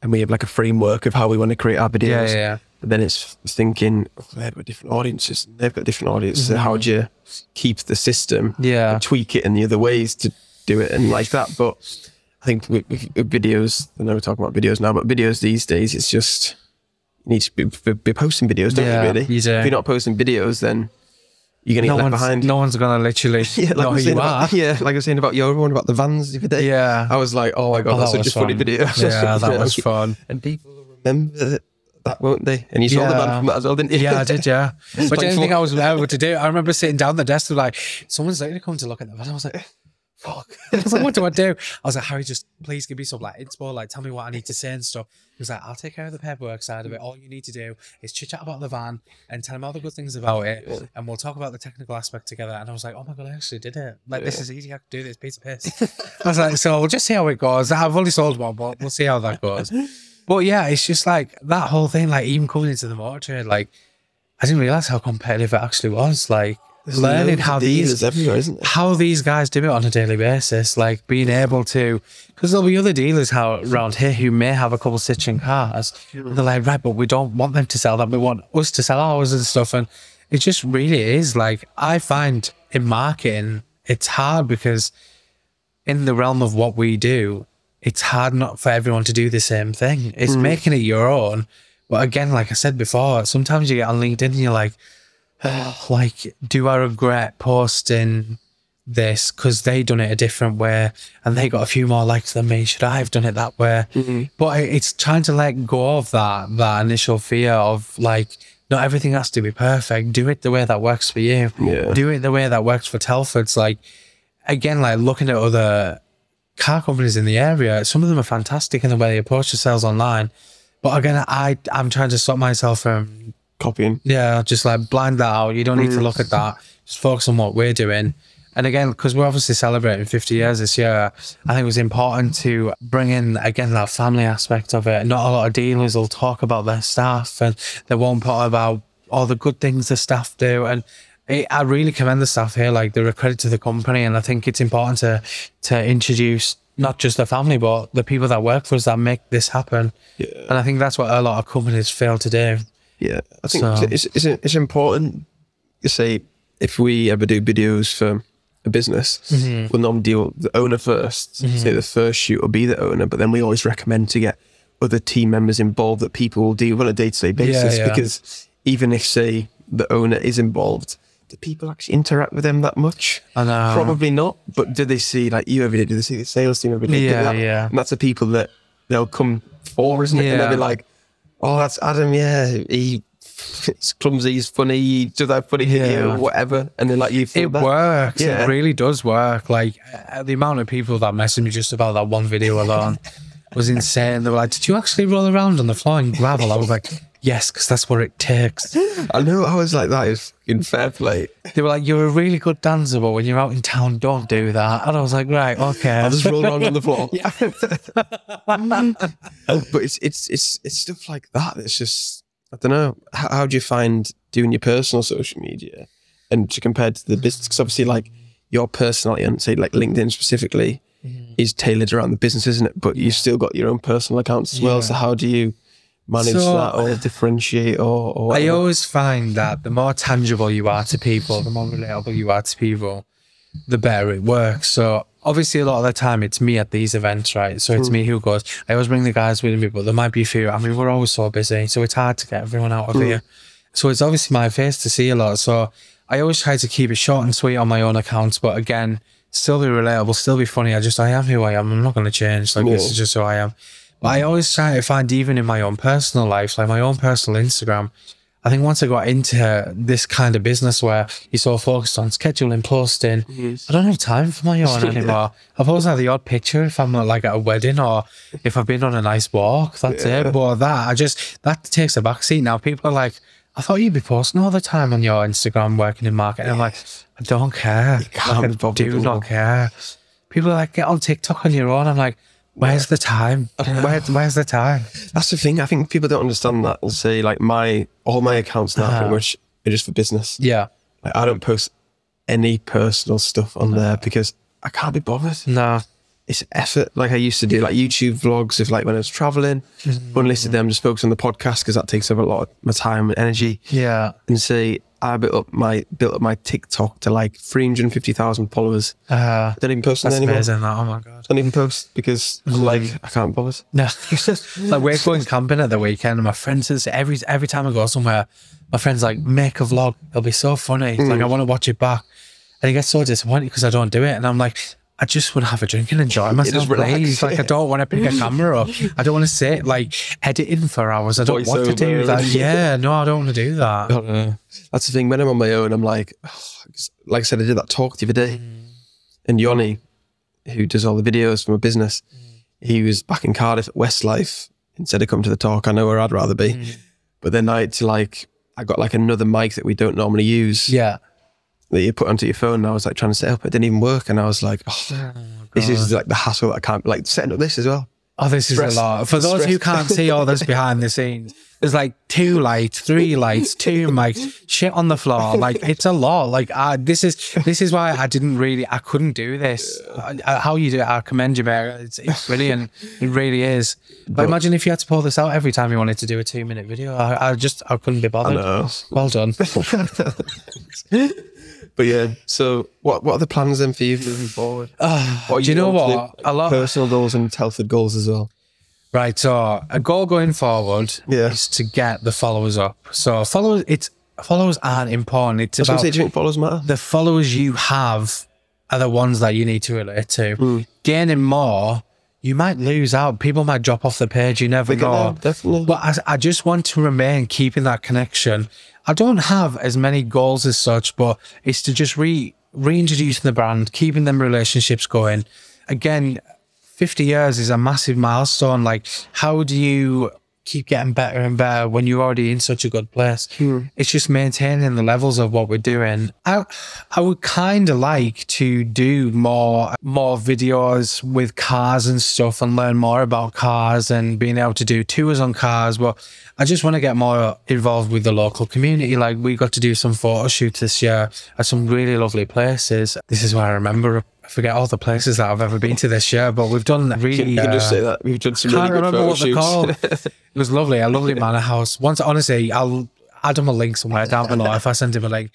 and we have like a framework of how we want to create our videos. Yeah. But then it's thinking, oh, they've got different audiences, they've got different audiences. So how do you keep the system and tweak it in the other ways to do it and like that? But I think with videos, I know we're talking about videos now, but videos these days, it's just, you need to be posting videos, don't you really? You do. If you're not posting videos, then you're going to get left behind. No one's going to literally know who you are. Yeah, like I was saying about your one, about the vans the other day. Yeah. I was like, oh my God, that's such a funny video. Yeah, that was fun. And people will remember that, won't they? And you saw the van from that as well, didn't you? Yeah, I did, yeah. But I didn't think I was able to do. I remember sitting down at the desk and like, someone's literally come to look at the van. I was like, fuck. I was like, what do I do? I was like, Harry, just please give me some like inspo, like tell me what I need to say and stuff. He was like, I'll take care of the paperwork side of it. All you need to do is chit chat about the van and tell him all the good things about it, and we'll talk about the technical aspect together. And I was like, oh my God, I actually did it. Like, this is easy. I can do this piece of piss. I was like, so we'll just see how it goes. I've only sold one, but we'll see how that goes. But yeah, it's just like that whole thing, like even coming into the motor trade, like I didn't realize how competitive it actually was. Like, there's learning how these guys do it on a daily basis, like being able to, because there'll be other dealers around here who may have a couple Citroen cars, and they're like, right, but we don't want them to sell that, we want us to sell ours and stuff. And it just really is like, I find in marketing it's hard because in the realm of what we do, it's hard not for everyone to do the same thing. It's making it your own. But again, like I said before, sometimes you get on LinkedIn and you're like, do I regret posting this because they done it a different way and they got a few more likes than me? Should I have done it that way? But it's trying to let go of that initial fear of like, not everything has to be perfect. Do it the way that works for you. Do it the way that works for Telford's. Like, again, like looking at other car companies in the area, some of them are fantastic in the way they approach the sales online. But again, I'm trying to stop myself from copying. Yeah, just like blind that out. You don't need to look at that. Just focus on what we're doing. And again, because we're obviously celebrating 50 years this year, I think it was important to bring in, again, that family aspect of it. Not a lot of dealers will talk about their staff and they won't talk about all the good things the staff do. And I really commend the staff here. Like, they're a credit to the company. And I think it's important to introduce not just the family, but the people that work for us that make this happen. Yeah. And I think that's what a lot of companies fail to do. Yeah, I think it's important to say, if we ever do videos for a business, we'll normally deal with the owner first. Say the first shoot will be the owner, but then we always recommend to get other team members involved that people will deal with on a day-to-day basis. Because even if, say, the owner is involved, do people actually interact with them that much? I know. Probably not. But do they see, like you every day, do they see the sales team every day? Yeah. And that's the people that they'll come for, isn't it? And they'll be like, oh, that's Adam, he's clumsy, he's funny, he does that funny video, whatever. And then like you feel that. Works. Yeah. It really does work. Like, the amount of people that messaged me just about that one video alone was insane. They were like, did you actually roll around on the floor in gravel? I was like, yes, because that's what it takes. I know, I was like, that is fucking fair play. They were like, you're a really good dancer, but when you're out in town, don't do that. And I was like, right, okay. I'll just roll around on the floor. But it's stuff like that. It's just, I don't know. How do you find doing your personal social media and compared to the business? Because obviously, like, your personality, and say like LinkedIn specifically, is tailored around the business, isn't it? But you've still got your own personal accounts as well. So how do you manage that or differentiate or I always find that the more tangible you are to people, the more relatable you are to people, the better it works. So obviously a lot of the time it's me at these events, right? So it's me who goes. I always bring the guys with me, but there might be a few. I mean, we're always so busy, so it's hard to get everyone out of here. So it's obviously my face to see a lot. So I always try to keep it short and sweet on my own accounts, but again, still be relatable, still be funny. I am who I am. I'm not going to change. Like, this is just who I am. But I always try to find, even in my own personal life, like my own personal Instagram, I think once I got into this kind of business where you're so focused on scheduling, posting, I don't have time for my own anymore. I post like the odd picture if I'm like at a wedding or if I've been on a nice walk, that's it. But that takes a backseat now. People are like, I thought you'd be posting all the time on your Instagram working in marketing. I'm like, I don't care. I do not care. People are like, get on TikTok on your own. I'm like, where's the time? Where's the time? That's the thing. I think people don't understand that and say like all my accounts now pretty much are just for business. Yeah. Like, I don't post any personal stuff on there because I can't be bothered. No. It's effort. Like I used to do like YouTube vlogs of like when I was traveling, unlisted them, just focus on the podcast because that takes up a lot of my time and energy. Yeah. And say I built up my TikTok to like 350,000 followers. Don't even post on anymore. Amazing, that. Oh my God. Don't even post because I'm like, I can't bother. No. Like we're going camping at the weekend and my friends says every time I go somewhere, my friend's like, make a vlog. It'll be so funny. Like I want to watch it back. And he gets so disappointed because I don't do it. And I'm like, I just want to have a drink and enjoy myself, please. Like, I don't want to pick a camera up. I don't want to sit, like, editing for hours. I don't want to do that. Yeah, no, I don't want to do that. That's the thing. When I'm on my own, I'm like I said, I did that talk the other day. And Yoni, who does all the videos for my business, he was back in Cardiff at Westlife instead of coming to the talk. I know where I'd rather be. But then I got like another mic that we don't normally use. Yeah. That you put onto your phone, and I was like trying to set up, it didn't even work, and I was like, this is like the hassle that I can't, like setting up this as well. Oh, this is a lot. For those who can't see all this behind the scenes, there's like 2 lights, 3 lights, 2 mics, shit on the floor. Like it's a lot. Like this is why I couldn't do this. How you do it, I commend you, mate. It's brilliant. It really is. But imagine if you had to pull this out every time you wanted to do a 2-minute video. I couldn't be bothered. I know. Well done. But yeah, so what are the plans then for you moving forward? Do you know what? A lot personal goals and Telford goals as well. Right, so a goal going forward is to get the followers up. So followers aren't important. It's about, do you think followers matter? The followers you have are the ones that you need to relate to. Gaining more, you might lose out. People might drop off the page. You never know. Definitely. But I just want to remain keeping that connection. I don't have as many goals as such, but it's to just reintroducing the brand, keeping them relationships going. Again, 50 years is a massive milestone. Like, how do you keep getting better and better when you're already in such a good place? It's just maintaining the levels of what we're doing. I would kind of like to do more videos with cars and stuff and learn more about cars and being able to do tours on cars. But I just want to get more involved with the local community. Like, we got to do some photo shoots this year at some really lovely places. This is where I remember, I forget all the places that I've ever been to this year, but we've done really... You can just say that. We've done some really good photo shoots. Can't remember what they're called. It was lovely. A lovely manor house. Once, honestly, I'll add him a link somewhere down below if I send him a link.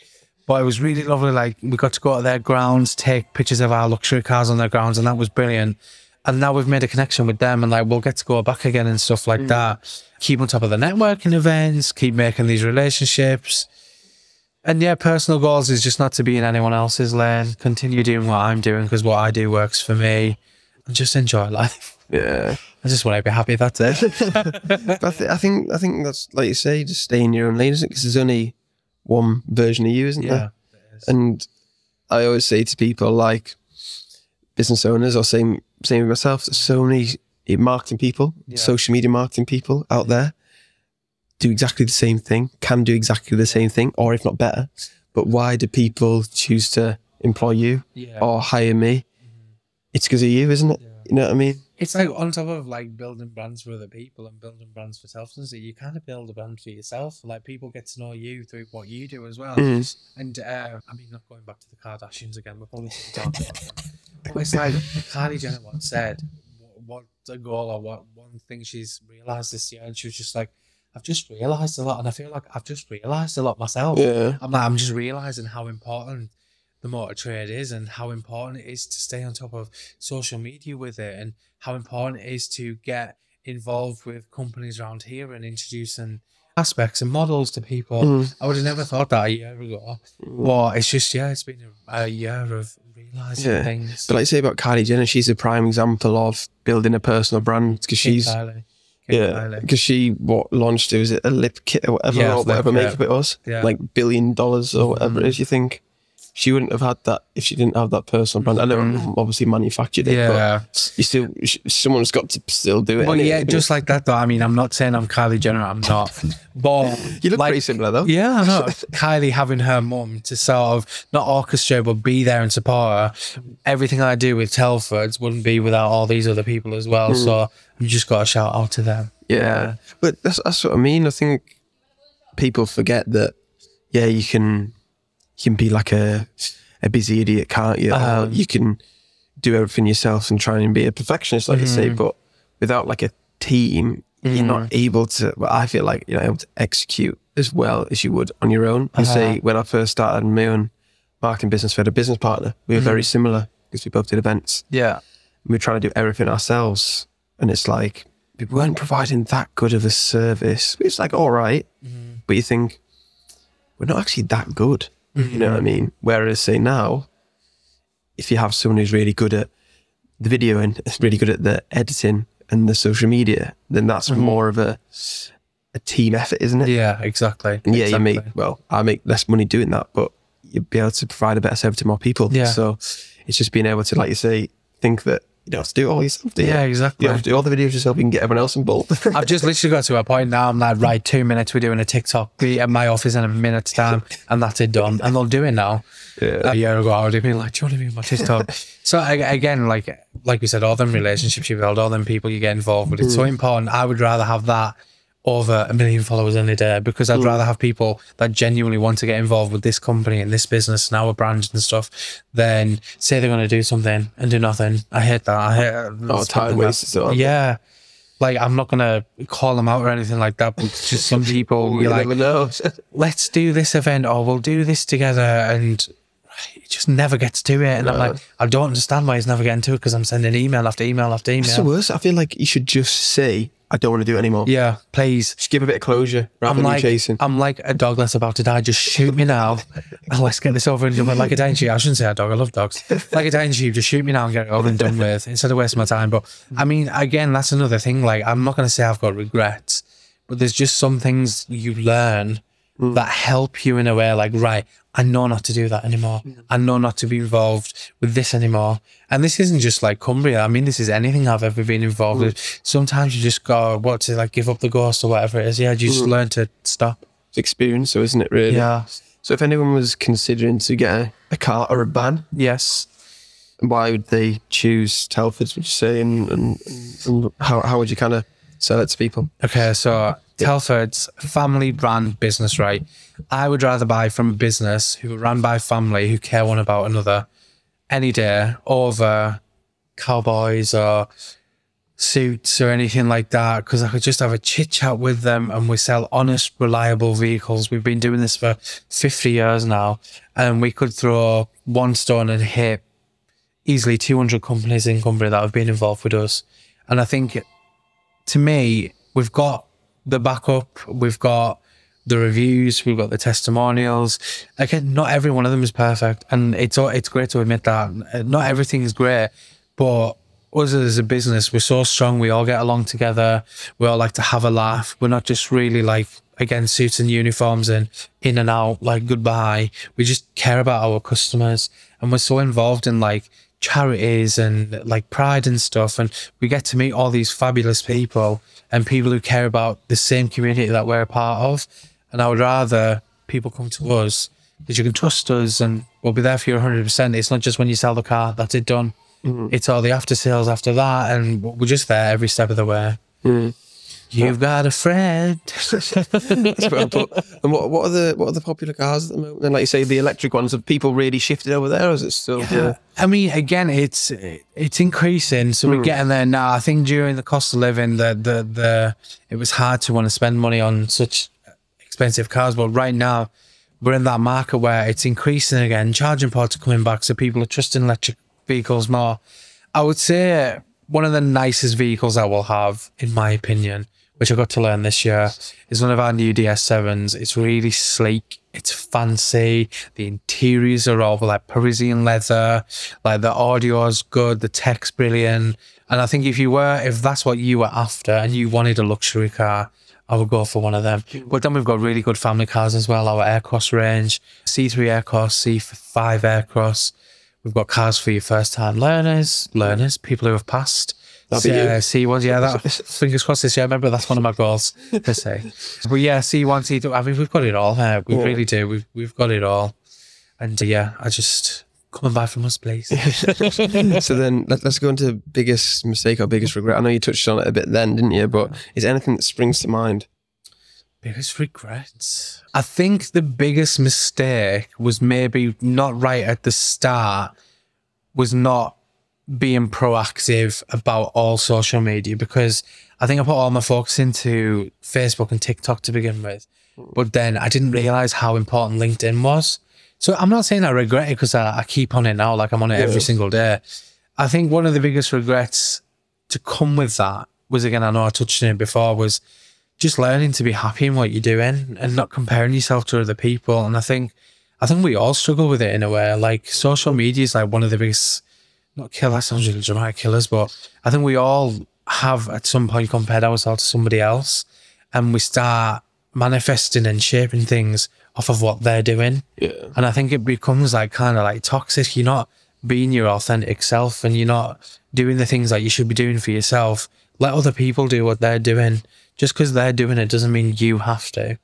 But it was really lovely. Like, we got to go to their grounds, take pictures of our luxury cars on their grounds, and that was brilliant. And now we've made a connection with them, and like, we'll get to go back again and stuff like that. Keep on top of the networking events, keep making these relationships. And yeah, personal goals is just not to be in anyone else's lane. Continue doing what I'm doing because what I do works for me, and just enjoy life. Yeah, I just want to be happy. That's it. But I think that's, like you say, just stay in your own lane, isn't it? Because there's only one version of you, isn't there? And I always say to people, like business owners, or same with myself, there's so many marketing people, social media marketing people out there. do exactly the same thing, can do exactly the same thing, or if not better. But why do people choose to employ you or hire me? It's because of you, isn't it? You know what I mean? It's like on top of like building brands for other people and building brands for Telford, you kind of build a brand for yourself. Like people get to know you through what you do as well. And I mean, not going back to the Kardashians again, we're probably talking about them. But it's like Kylie Jenner once said, what a goal or what one thing she's realised this year, and she was just like, I've just realised a lot, and I feel like I've just realised a lot myself. Yeah. I'm just realising how important the motor trade is and how important it is to stay on top of social media with it, and how important it is to get involved with companies around here and introducing aspects and models to people. I would have never thought that a year ago. Well, it's just, it's been a year of realising things. But like I say about Kylie Jenner, she's a prime example of building a personal brand, because she's... because she launched, was it a lip kit or whatever, or whatever makeup it was, like $1 billion or whatever it is. You think she wouldn't have had that if she didn't have that personal brand? I know obviously manufactured it, but you still, someone's got to still do it. Well, just like that though. I mean, I'm not saying I'm Kylie Jenner, I'm not. But you look pretty similar though. Yeah, I know. Kylie having her mum to sort of not orchestrate but be there and support her. Everything I do with Telford's wouldn't be without all these other people as well. So you just got to shout out to them. Yeah, but that's what I mean. I think people forget that. Yeah, you can be like a busy idiot, can't you? Or you can do everything yourself and try and be a perfectionist, like you say. But without like a team, you're not able to. Well, I feel like you're not able to execute as well as you would on your own. I say when I first started my own marketing business, we had a business partner. We were very similar because we both did events. Yeah, we were trying to do everything ourselves, and it's like we weren't providing that good of a service. It's like all right, but you think we're not actually that good. You know what I mean? Whereas say now, if you have someone who's really good at the video and really good at the editing and the social media, then that's more of a team effort, isn't it? Yeah, exactly. And you I make less money doing that, but you'd be able to provide a better service to more people. Yeah. So it's just being able to, like you say, think that you don't have to do it all yourself, do you? Yeah, exactly. You have to do all the videos yourself, you can get everyone else involved. I've just literally got to a point now, I'm like, right, 2 minutes, we're doing a TikTok, be at my office in a minute's time, and that's it done. And they'll do it now. Yeah. A year ago, I would have been like, do you want to be on my TikTok? So again, like we said, all them relationships you build, all them people you get involved with, it's so important. I would rather have that over 1 million followers in a day, because I'd rather have people that genuinely want to get involved with this company and this business and our brand and stuff than say they're going to do something and do nothing. I hate that. I hate time wasted. Yeah. Like, I'm not going to call them out or anything like that, but it's just some people, you're like, let's do this event or we'll do this together, and he just never gets to it. And I'm like, I don't understand why he's never getting to it, because I'm sending email after email after email. It's the worst. I feel like you should just say, I don't want to do it anymore. Yeah, please. Just give a bit of closure rather than chasing. I'm like a dog that's about to die. Just shoot me now. And let's get this over and done with. Like a dying sheep. I shouldn't say a dog. I love dogs. Like a dying sheep. Just shoot me now and get it over and done with, instead of wasting my time. But I mean, again, that's another thing. Like, I'm not going to say I've got regrets, but there's just some things you learn that help you in a way, like, right, I know not to do that anymore. I know not to be involved with this anymore. And this isn't just like Cumbria. I mean, this is anything I've ever been involved with. Sometimes you just go, like give up the ghost or whatever it is. Yeah, you just learn to stop. It's experience, so isn't it, really? Yeah. So if anyone was considering to get a car or a van, yes, why would they choose Telford's, would you say? And how would you kind of sell it to people? Okay, so Telford's family brand business, right? I would rather buy from a business who are run by family who care one about another any day over cowboys or suits or anything like that, because I could just have a chit chat with them, and we sell honest, reliable vehicles. We've been doing this for 50 years now, and we could throw one stone and hit easily 200 companies in Cumbria that have been involved with us. And I think, to me, we've got the backup, we've got the reviews, we've got the testimonials. Again, not every one of them is perfect, and it's great to admit that. Not everything is great, but us as a business, we're so strong, we all get along together, we all like to have a laugh. We're not just really like, again, suits and uniforms and in and out, like goodbye. We just care about our customers, and we're so involved in like charities and like Pride and stuff, and we get to meet all these fabulous people and people who care about the same community that we're a part of. And I would rather people come to us because you can trust us and we'll be there for you 100%. It's not just when you sell the car, that's it done. It's all the after sales after that, and we're just there every step of the way. You've got a friend. And what are the popular cars at the moment? And like you say, the electric ones, have people really shifted over there, or is it still? Yeah. I mean, again, it's increasing, so we're getting there now. I think during the cost of living, it was hard to want to spend money on such expensive cars, but right now we're in that market where it's increasing again. Charging ports are coming back, so people are trusting electric vehicles more. I would say one of the nicest vehicles I will have, in my opinion, which I got to learn this year, is one of our new DS7s. It's really sleek. It's fancy. The interiors are all like Parisian leather. Like the audio is good. The tech's brilliant. And I think if that's what you were after and you wanted a luxury car, I would go for one of them. But then we've got really good family cars as well. Our Aircross range, C3 Aircross, C5 Aircross. We've got cars for your first-time learners, people who have passed. C1s, yeah, fingers crossed this year. Remember, that's one of my goals, per se. But yeah, C1, C2, I mean, we've got it all. We really do. We've got it all. And yeah, I just, come and buy from us, please. So then, let's go into biggest mistake or biggest regret. I know you touched on it a bit then, didn't you? But is there anything that springs to mind? Biggest regrets? I think the biggest mistake was maybe not right at the start, was not being proactive about all social media, because I think I put all my focus into Facebook and TikTok to begin with, but then I didn't realize how important LinkedIn was. So I'm not saying I regret it, because I keep on it now, like I'm on it every single day. I think one of the biggest regrets to come with that was, again, I know I touched on it before, was just learning to be happy in what you're doing and not comparing yourself to other people. And I think we all struggle with it in a way. Like social media is like one of the biggest, not killer, that sounds really dramatic, killers, but I think we all have at some point compared ourselves to somebody else, and we start manifesting and shaping things off of what they're doing. Yeah. And I think it becomes like kind of like toxic. You're not being your authentic self, and you're not doing the things that you should be doing for yourself. Let other people do what they're doing. Just because they're doing it doesn't mean you have to.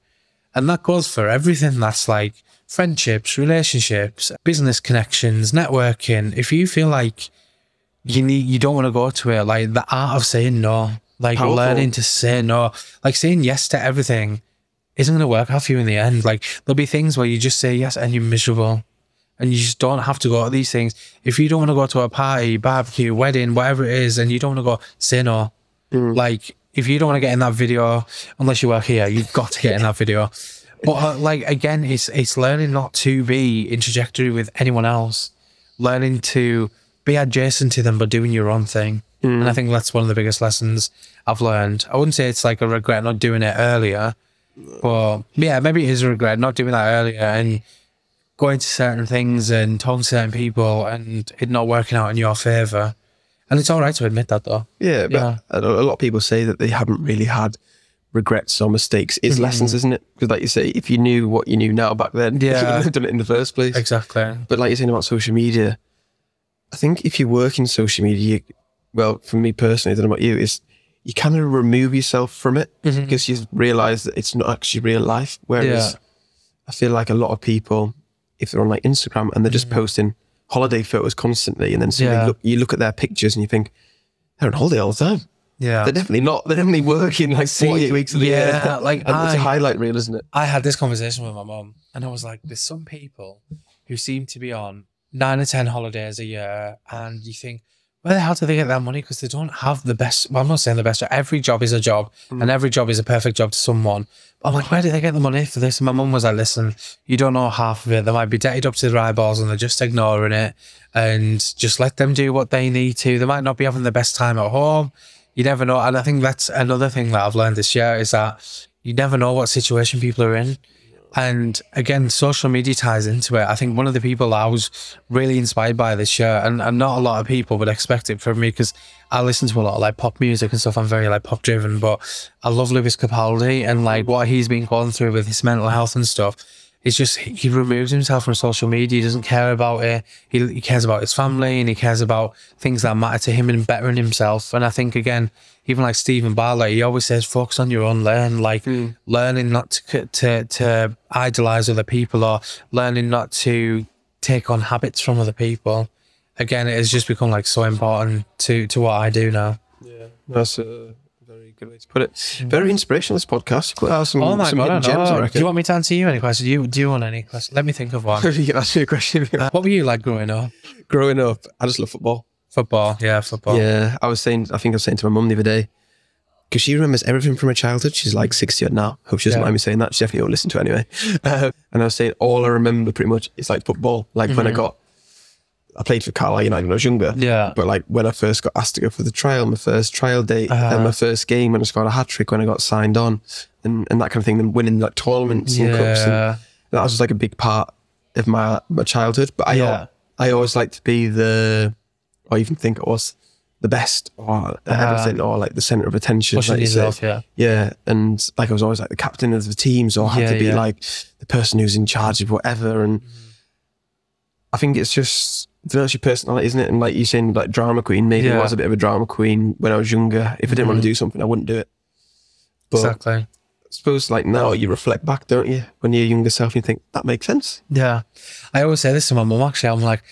And that goes for everything. That's like friendships, relationships, business connections, networking. If you feel like you don't want to go to it, like the art of saying no, like learning to say no, like saying yes to everything isn't going to work out for you in the end. Like there'll be things where you just say yes and you're miserable, and you just don't have to go to these things. If you don't want to go to a party, barbecue, wedding, whatever it is, and you don't want to go, say no. Like if you don't want to get in that video, unless you work here, you've got to get in that video. But like, again, it's learning not to be in trajectory with anyone else, learning to be adjacent to them, but doing your own thing. And I think that's one of the biggest lessons I've learned. I wouldn't say it's like a regret not doing it earlier, but yeah, maybe it is a regret not doing that earlier and going to certain things and talking to certain people and it not working out in your favor. And it's all right to admit that, though. Yeah, but a lot of people say that they haven't really had regrets or mistakes. It's lessons, isn't it? Because like you say, if you knew what you knew now back then, you wouldn't have done it in the first place. Exactly. But like you're saying about social media, I think if you work in social media, well, for me personally, I don't know about you, is you kind of remove yourself from it because you realise that it's not actually real life. Whereas I feel like a lot of people, if they're on like Instagram and they're just posting holiday photos constantly, and then you look at their pictures and you think, they're on holiday all the time. Yeah. They're definitely not. They're definitely working like 48 weeks of the year. Like it's a highlight reel, isn't it? I had this conversation with my mum and I was like, there's some people who seem to be on 9 or 10 holidays a year, and you think, where the hell do they get that money? Because they don't have the best, well, I'm not saying the best, every job is a job and every job is a perfect job to someone. But I'm like, where do they get the money for this? And my mum was like, listen, you don't know half of it. They might be debted up to their eyeballs and they're just ignoring it, and just let them do what they need to. They might not be having the best time at home. You never know. And I think that's another thing that I've learned this year, is that you never know what situation people are in. And again, social media ties into it. I think one of the people I was really inspired by this year, and not a lot of people would expect it from me, because I listen to a lot of like pop music and stuff. I'm very like pop driven, but I love Lewis Capaldi and like what he's been going through with his mental health and stuff. it's just, he removes himself from social media. He doesn't care about it. He cares about his family, and he cares about things that matter to him and bettering himself. And I think, again, even like Stephen Bartlett, he always says, focus on your own lane, like learning not to idolize other people, or learning not to take on habits from other people. Again, it has just become like so important to what I do now. Yeah, that's a very good way to put it. Very inspirational, this podcast. You could have some, Oh my some God, hidden gems, I do reckon. you want me to answer you any questions? Do you want any questions? Let me think of one. You can ask me a question. If you want. What were you like growing up? Growing up, I just love football. Football, yeah, football. Yeah, I think I was saying to my mum the other day, because she remembers everything from her childhood. She's like 60 odd now. Hope she doesn't mind me saying that. She definitely won't listen to it anyway. And I was saying, all I remember pretty much is like football. Like when I played for Carlisle United when I was younger. Yeah. But like when I first got asked to go for the trial, my first trial date, and my first game when I scored a hat trick when I got signed on, and that kind of thing, then winning like tournaments and cups. And that was just like a big part of my childhood. But I always liked to be or even think I was the best, or everything, or like the centre of attention. Pushing like yourself, yeah. And like I was always like the captain of the teams, or had to be like the person who's in charge of whatever. And I think it's just, that's your personality, isn't it? And like you're saying, like drama queen, maybe I was a bit of a drama queen when I was younger. If I didn't want to do something, I wouldn't do it. But exactly. I suppose like now you reflect back, don't you? When you're younger self, you think, that makes sense. Yeah. I always say this to my mum, actually. I'm like,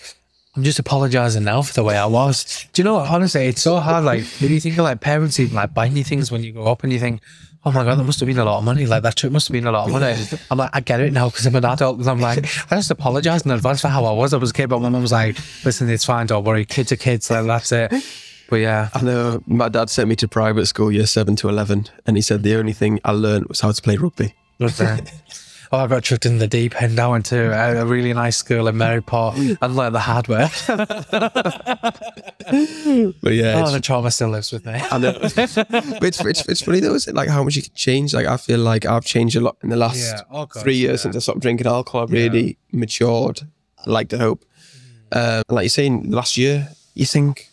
I'm just apologising now for the way I was. Do you know what? Honestly, it's so hard. Like, when you think of like parents even like buying you things when you grow up, and you think, oh my God, that must have been a lot of money. Like, that trip must have been a lot of money. I'm like, I get it now because I'm an adult. And I'm like, I just apologise in advance for how I was. I was a kid, but my mum was like, listen, it's fine, don't worry. Kids are kids, like, that's it. But yeah. I know my dad sent me to private school year 7 to 11, and he said the only thing I learned was how to play rugby. Oh, I got chucked in the deep end. I went to a really nice school in Maryport and learned the hard way. But yeah, the trauma still lives with me. I know. But it's funny though, is it, like how much you can change? Like I feel like I've changed a lot in the last 3 years since I stopped drinking alcohol. I've really matured, I like to hope. Like you're saying, last year, you think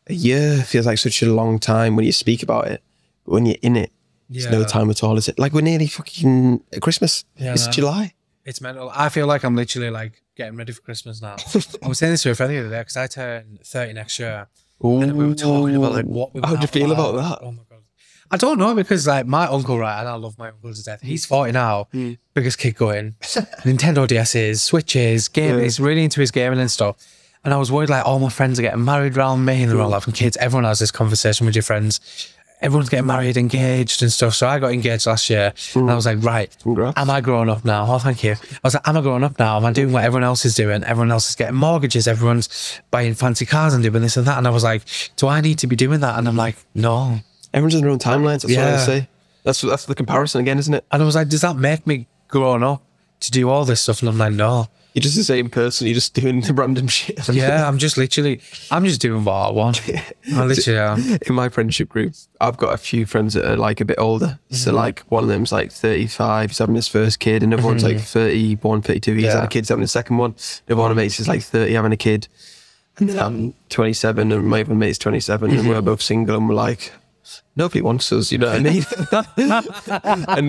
a year feels like such a long time when you speak about it, but when you're in it, it's no time at all, is it? Like we're nearly fucking at Christmas. It's July. It's mental. I feel like I'm literally like getting ready for Christmas now. I was saying this to a friend the other day because I turn 30 next year. Ooh. And we were talking about like what we How do you feel about that? Oh my God. I don't know, because like my uncle, right, and I love my uncle to death. He's 40 now, biggest kid going. Nintendo DS's, Switches, gaming. He's really into his gaming and stuff. And I was worried like all my friends are getting married around me and they're all having kids. Everyone has this conversation with your friends. Everyone's getting married, engaged and stuff. So I got engaged last year and I was like, right, am I growing up now? Oh, thank you. I was like, am I growing up now? Am I doing what everyone else is doing? Everyone else is getting mortgages. Everyone's buying fancy cars and doing this and that. And I was like, do I need to be doing that? And I'm like, no. Everyone's in their own timelines. That's what I say. That's the comparison again, isn't it? And I was like, does that make me growing up to do all this stuff? And I'm like, no. You're just the same person. You're just doing the random shit. Yeah, I'm just doing what I want. I literally am. In my friendship group, I've got a few friends that are like a bit older. So like one of them's like 35, he's having his first kid. Another one's like 31, 32. He's had a kid, he's having a second one. Another one of my mates is like 30, having a kid. And then I'm 27 and my other mate's 27 and we're both single and we're like, nobody wants us, you know what I mean?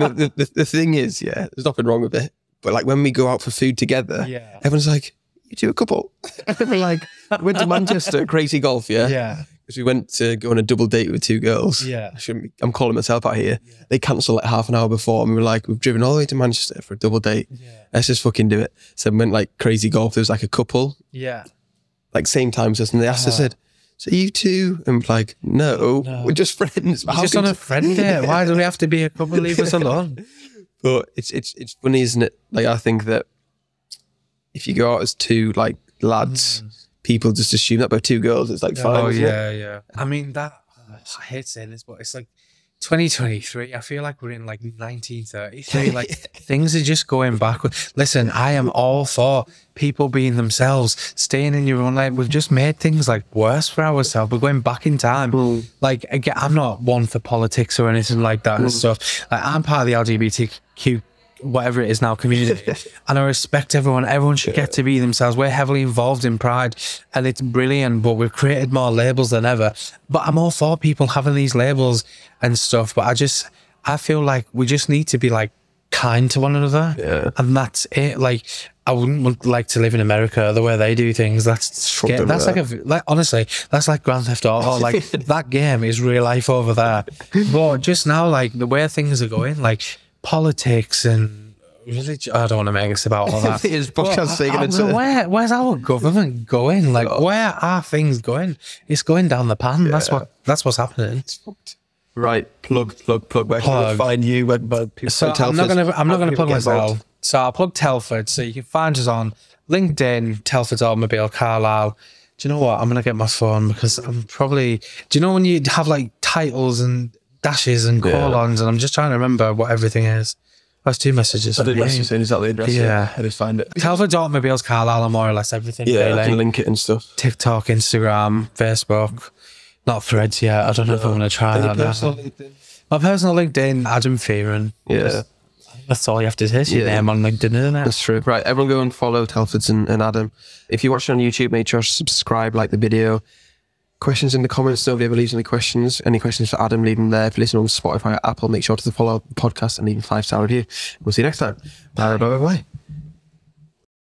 And the thing is, there's nothing wrong with it. But like when we go out for food together, everyone's like, you two a couple? We're like, we went to Manchester, crazy golf, Yeah. Because we went to go on a double date with two girls. Yeah. I'm calling myself out here. They cancelled like half an hour before and we were like, we've driven all the way to Manchester for a double date. Let's just fucking do it. So we went like crazy golf. There was like a couple. Like same time as us. And they asked us, said, so you two? And we're like, no, we're just friends. We're just on a friend date. Why do we have to be a couple? Leave us alone. But it's funny, isn't it? Like I think that if you go out as two like lads, people just assume that, but two girls, it's like fine. Oh yeah. I mean I hate saying this, but it's like 2023. I feel like we're in like 1933. Like things are just going backward. Listen, I am all for people being themselves, staying in your own lane. We've just made things like worse for ourselves. We're going back in time. Like again, I'm not one for politics or anything like that and stuff. Like I'm part of the LGBTQ whatever it is now community, and I respect everyone. Everyone should get to be themselves. We're heavily involved in Pride and it's brilliant, but we've created more labels than ever. But I'm all for people having these labels and stuff, but I feel like we just need to be like kind to one another. Yeah. And that's it. Like, I wouldn't like to live in America the way they do things. That's like honestly, that's like Grand Theft Auto. Like, that game is real life over there. But just now, like, the way things are going, like politics and religion, I don't want to make this about all that. Where's our government going? Like, where are things going? It's going down the pan. Yeah. That's what's happening. It's fucked. Right, plug. Where can we find you? So I'm not gonna plug myself. So I'll plug Telford. So you can find us on LinkedIn, Telford Automobile, Carlisle. Do you know what? I'm gonna get my phone because I'm probably. Do you know when you have like titles and dashes and colons, and I'm just trying to remember what everything is. That's 2 messages. I did message saying, is that the address? Yeah, I just find it. Telford Automobiles, Carlisle, and more or less everything. Yeah, really. I can link it and stuff. TikTok, Instagram, Facebook. Not Threads yet. I don't know if I'm going to try that now. My personal LinkedIn, Adam Fearon. Yeah. That's all you have to say. It's your name on LinkedIn, isn't it? That's true. Right, everyone go and follow Telfords and Adam. If you're watching on YouTube, make sure to subscribe, like the video. Questions in the comments. Nobody ever leaves any questions. Any questions for Adam, leave them there. If you listen on Spotify or Apple, make sure to follow the podcast and leave a 5-star review. We'll see you next time. Bye.